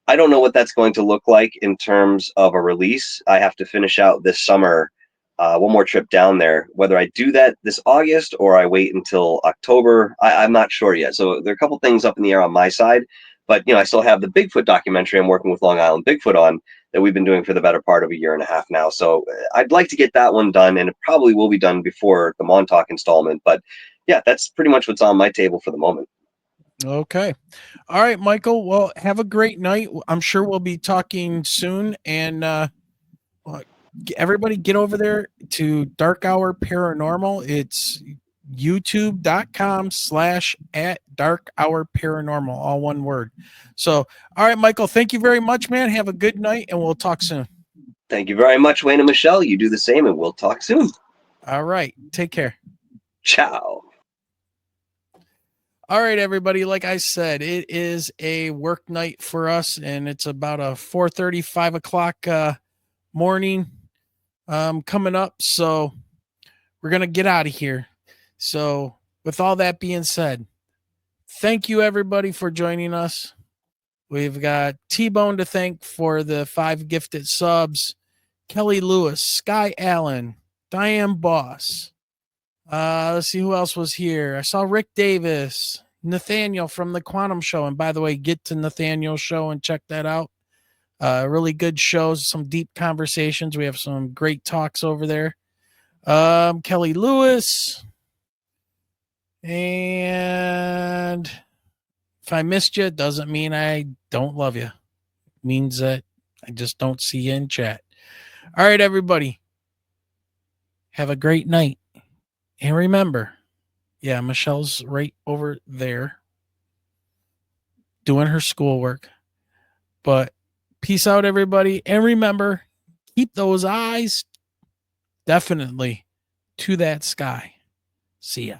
I don't know what that's going to look like in terms of a release. I have to finish out this summer. One more trip down there. Whether I do that this August or I wait until October, I'm not sure yet. So there are a couple things up in the air on my side. But I still have the Bigfoot documentary I'm working with Long Island Bigfoot on that we've been doing for the better part of a year and a half now. So I'd like to get that one done, and it probably will be done before the Montauk installment. But yeah, that's pretty much what's on my table for the moment. Okay. All right, Michael. Well, have a great night. I'm sure we'll be talking soon. And everybody get over there to Dark Hour Paranormal. It's youtube.com/at Dark Hour Paranormal, all one word. So, all right, Michael, thank you very much, man. Have a good night, and we'll talk soon. Thank you very much, Wayne and Michelle. You do the same, and we'll talk soon. All right. Take care. Ciao. All right, everybody. Like I said, it is a work night for us, and it's about a 4:30, 5 o'clock morning. coming up. So we're going to get out of here. So with all that being said, thank you everybody for joining us. We've got T-Bone to thank for the 5 gifted subs. Kelly Lewis, Sky Allen, Diane Boss. Let's see who else was here. I saw Rick Davis, Nathaniel from the Quantum Show. And by the way, get to Nathaniel's show and check that out. Really good shows, some deep conversations. We have some great talks over there. Kelly Lewis. And if I missed you, it doesn't mean I don't love you. It means that I just don't see you in chat. All right, everybody. Have a great night. And remember, yeah, Michelle's right over there doing her schoolwork. But peace out, everybody. And remember, keep those eyes definitely to that sky. See ya.